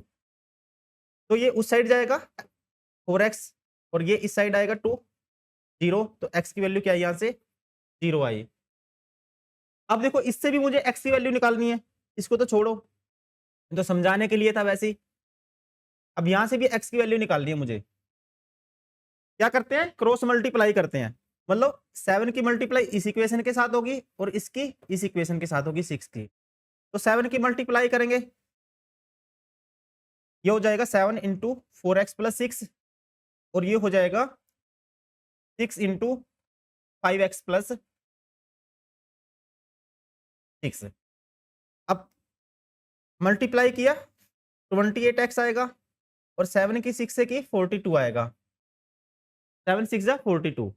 तो ये उस साइड जाएगा 4x और ये इस साइड आएगा 2, 0। तो x की वैल्यू क्या है, यहां से 0 आई। अब देखो इससे भी मुझे x की वैल्यू निकालनी है, इसको तो छोड़ो, तो समझाने के लिए था वैसे ही। अब यहां से भी x की वैल्यू निकालनी है मुझे। क्या करते हैं, क्रॉस मल्टीप्लाई करते हैं, मतलब 7 की मल्टीप्लाई इस इक्वेशन के साथ होगी और इसकी इस इक्वेशन के साथ होगी 6 की। तो 7 की मल्टीप्लाई करेंगे, ये हो जाएगा 7 इंटू 4x+6 और ये हो जाएगा 6 इंटू 5x+6। अब मल्टीप्लाई किया 28x आएगा और 7 की 6 से की 42 आएगा, 7 6 जा 42,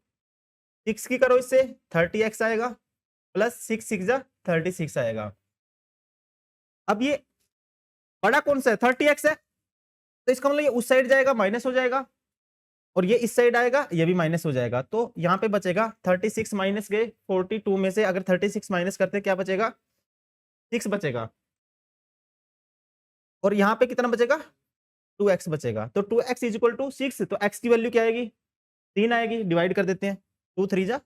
6 की करो इससे 30x आएगा प्लस 6 6 जा 36 आएगा। अब ये बड़ा कौन सा है, 30x है, तो इसका मतलब ये उस साइड जाएगा माइनस हो जाएगा और ये इस साइड आएगा ये भी माइनस हो जाएगा। तो यहाँ पे बचेगा 36 माइनस गए 42 में से, अगर 36 माइनस करते क्या बचेगा, 6 बचेगा। और यहाँ पे कितना बचेगा, 2x बचेगा। तो 2x इज इक्वल टू 6, तो x की वैल्यू क्या आएगी, 3 आएगी। डिवाइड कर देते हैं, 2 3 जा,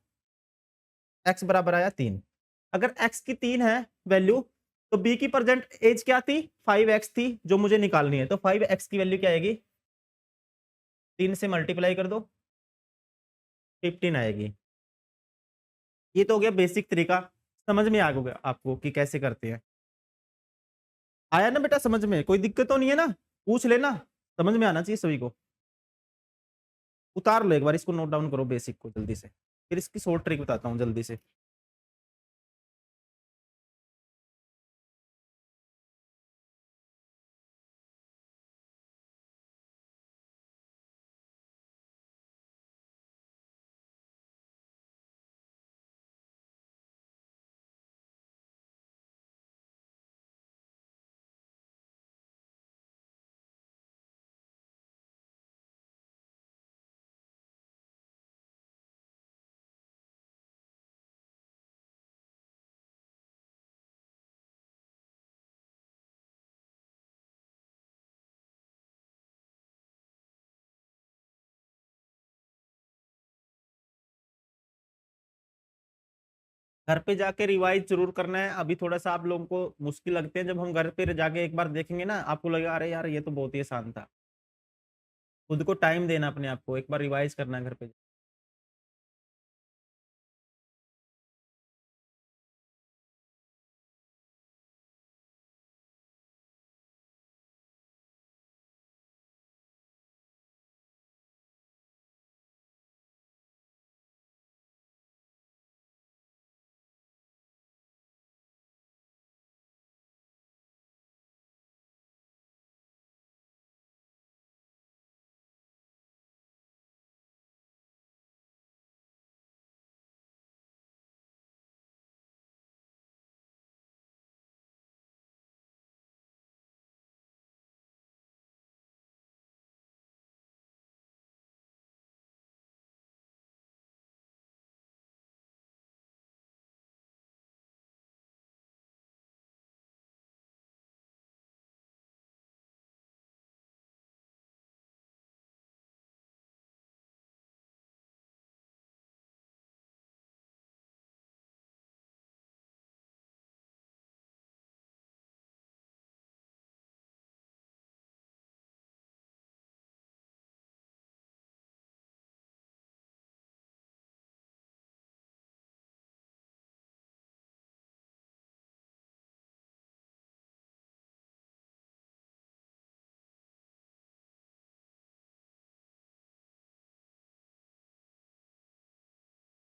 x बराबर आया 3। अगर x की 3 है वैल्यू, तो b की प्रेजेंट एज क्या थी, 5x थी, जो मुझे निकालनी है। तो 5x की वैल्यू क्या आएगी, 3 से मल्टीप्लाई कर दो, 15 आएगी। ये तो हो गया बेसिक तरीका, समझ में आ गया आपको कि कैसे करते हैं। आया ना बेटा समझ में, कोई दिक्कत तो नहीं है ना, पूछ लेना, समझ में आना चाहिए सभी को। उतार लो एक बार इसको, नोट डाउन करो बेसिक को जल्दी से, फिर इसकी शॉर्ट ट्रिक बताता हूँ जल्दी से। घर पे जाके रिवाइज जरूर करना है। अभी थोड़ा सा आप लोगों को मुश्किल लगते हैं, जब हम घर पे जाके एक बार देखेंगे ना, आपको लगेगा अरे यार ये तो बहुत ही आसान था। खुद को टाइम देना, अपने आप को एक बार रिवाइज करना है घर पे।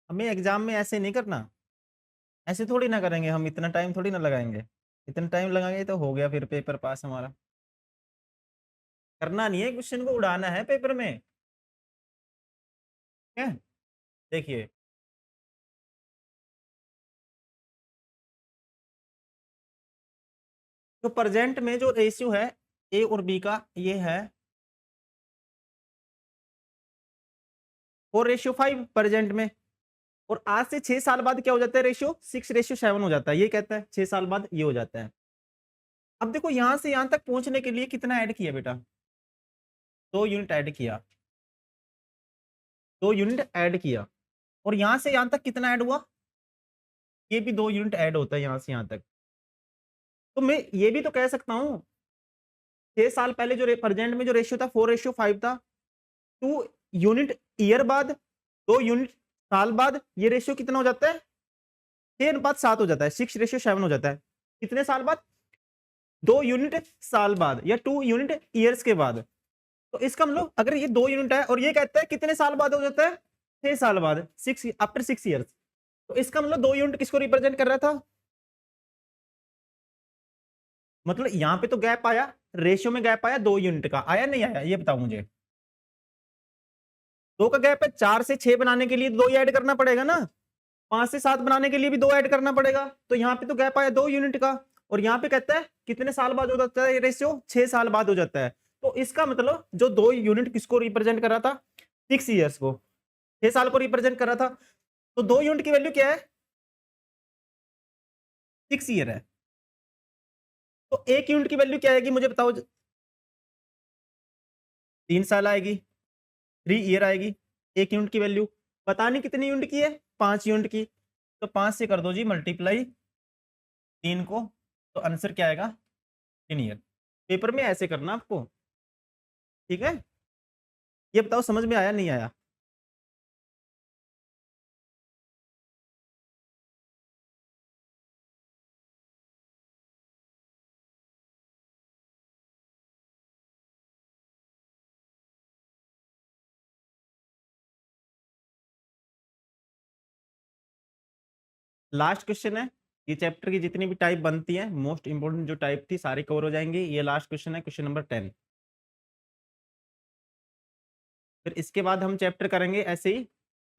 हमें एग्जाम में ऐसे नहीं करना, ऐसे थोड़ी ना करेंगे हम, इतना टाइम थोड़ी ना लगाएंगे। इतना टाइम लगाएंगे तो हो गया फिर पेपर पास हमारा। करना नहीं है, क्वेश्चन को उड़ाना है पेपर में। ठीक है, देखिए। तो प्रेजेंट में जो रेशियो है ए और बी का, ये है 4:5 प्रेजेंट में। और आज से 6 साल बाद क्या हो जाता है रेशियो? 6:7 हो जाता है। ये कहता है 6 साल बाद ये हो जाता है। अब देखो यहां से यहां तक पहुंचने के लिए कितना ऐड किया बेटा? 2 यूनिट ऐड किया, 2 यूनिट ऐड किया। और यहां से यहां तक कितना ऐड हुआ? ये भी 2 यूनिट ऐड होता है यहां से यहां तक। तो मैं ये भी तो कह सकता हूं, 6 साल पहले जो प्रेजेंट में जो रेशियो था 4:5 था, 2 यूनिट ईयर बाद, 2 यूनिट साल बाद ये रेशियो कितना हो जाता है? 6:7 हो जाता है, 6:7 हो जाता है। कितने साल बाद? 2 यूनिट साल बाद, या 2 यूनिट ईयर्स के बाद। तो इसका मतलब अगर ये 2 यूनिट है और ये कहता है कितने साल बाद हो जाता है? 6 साल बाद, 6 आफ्टर 6 ईयर्स। तो इसका मतलब 2 यूनिट किसको रिप्रेजेंट कर रहा था? मतलब यहां पे तो गैप आया, रेशियो में गैप आया 2 यूनिट का, आया नहीं आया ये बताओ मुझे। 2 का गैप है, 4 से 6 बनाने के लिए 2 ही ऐड करना पड़ेगा ना, 5 से 7 बनाने के लिए भी 2 ऐड करना पड़ेगा। तो यहाँ पे तो गैप आया 2 यूनिट का। और यहाँ पे कहता है कितने साल बाद हो जाता है ये रेशियो? 6 साल बाद हो जाता है। तो इसका मतलब जो 2 यूनिट किसको रिप्रेजेंट कर रहा था? 6 ईयर्स को, 6 साल को रिप्रेजेंट कर रहा था। तो 2 यूनिट की वैल्यू क्या है? 6 ईयर है। तो 1 यूनिट की वैल्यू क्या आएगी मुझे बताओ? 3 साल आएगी, 3 ईयर आएगी। 1 यूनिट की वैल्यू पता नहीं कितनी यूनिट की है, 5 यूनिट की। तो 5 से कर दो जी मल्टीप्लाई 3 को, तो आंसर क्या आएगा? 3 ईयर। पेपर में ऐसे करना आपको, ठीक है। ये बताओ समझ में आया नहीं आया? लास्ट क्वेश्चन है। ये चैप्टर की जितनी भी टाइप बनती है, मोस्ट इंपोर्टेंट जो टाइप थी सारी कवर हो जाएंगी। ये लास्ट क्वेश्चन है, क्वेश्चन नंबर 10। फिर इसके बाद हम चैप्टर करेंगे ऐसे ही,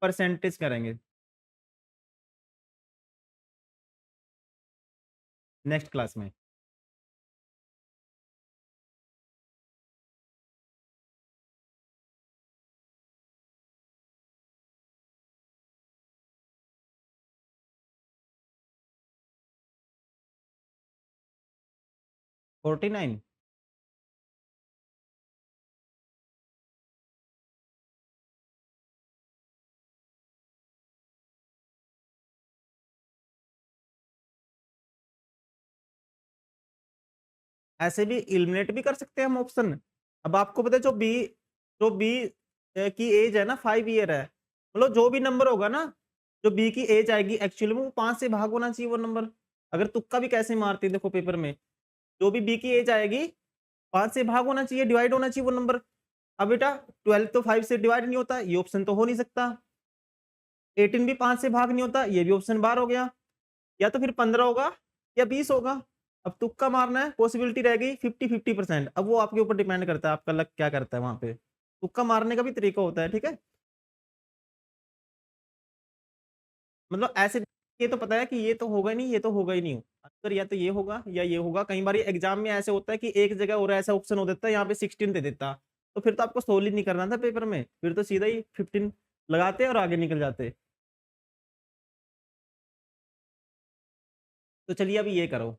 परसेंटेज करेंगे नेक्स्ट क्लास में। Forty nine. ऐसे भी एलिमिनेट भी कर सकते हैं हम ऑप्शन। अब आपको पता है जो बी की एज है ना 5 ईयर है, मतलब जो भी नंबर होगा ना, जो बी की एज आएगी एक्चुअली में वो 5 से भाग होना चाहिए वो नंबर। अगर तुक्का भी कैसे मारते हैं देखो पेपर में, जो भी बी की एज आएगी 5 से भाग होना चाहिए, डिवाइड होना चाहिए वो नंबर। अब बेटा 12 तो 5 से डिवाइड नहीं होता, ये ऑप्शन तो हो नहीं सकता। 18 भी 5 से भाग नहीं होता, ये भी ऑप्शन बाहर हो गया। या तो फिर 15 होगा या 20 होगा। अब तुक्का मारना है, पॉसिबिलिटी रह गई 50-50%। अब वो आपके ऊपर डिपेंड करता है, आपका लक क्या करता है वहाँ पे। तुक्का मारने का भी तरीका होता है, ठीक है? मतलब ऐसे ये तो पता है कि ये तो होगा ही नहीं, ये तो होगा ही नहीं। अगर या तो ये होगा या ये होगा। कई बार एग्जाम में ऐसे होता है कि एक जगह और ऐसा ऑप्शन हो देता है, यहाँ पे 16 दे देता, तो फिर तो आपको सोल्व ही नहीं करना था पेपर में, फिर तो सीधा ही 15 लगाते और आगे निकल जाते। तो चलिए अभी ये करो।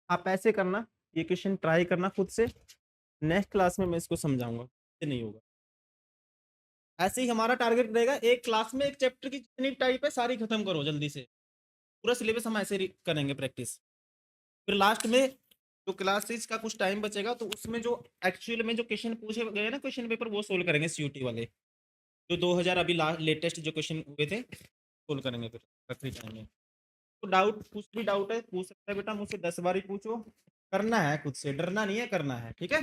आप ऐसे करना, ये क्वेश्चन ट्राई करना खुद से। नेक्स्ट क्लास में मैं इसको समझाऊंगा, ये नहीं होगा। ऐसे ही हमारा टारगेट रहेगा, एक क्लास में एक चैप्टर की जितनी टाइप है सारी खत्म करो जल्दी से। पूरा सिलेबस हम ऐसे ही करेंगे प्रैक्टिस। फिर लास्ट में जो क्लासेस का कुछ टाइम बचेगा तो उसमें जो एक्चुअल में जो क्वेश्चन पूछे गए ना क्वेश्चन पेपर, वो सोल्व करेंगे सीयूटी वाले। जो 2000 अभी लेटेस्ट जो क्वेश्चन हुए थे सोल्व करेंगे फिर आखिरी टाइम में। तो डाउट, कुछ भी डाउट है पूछ सकता है बेटा मुझसे, 10 बार ही पूछो। करना है खुद से, डरना नहीं है, करना है, ठीक है।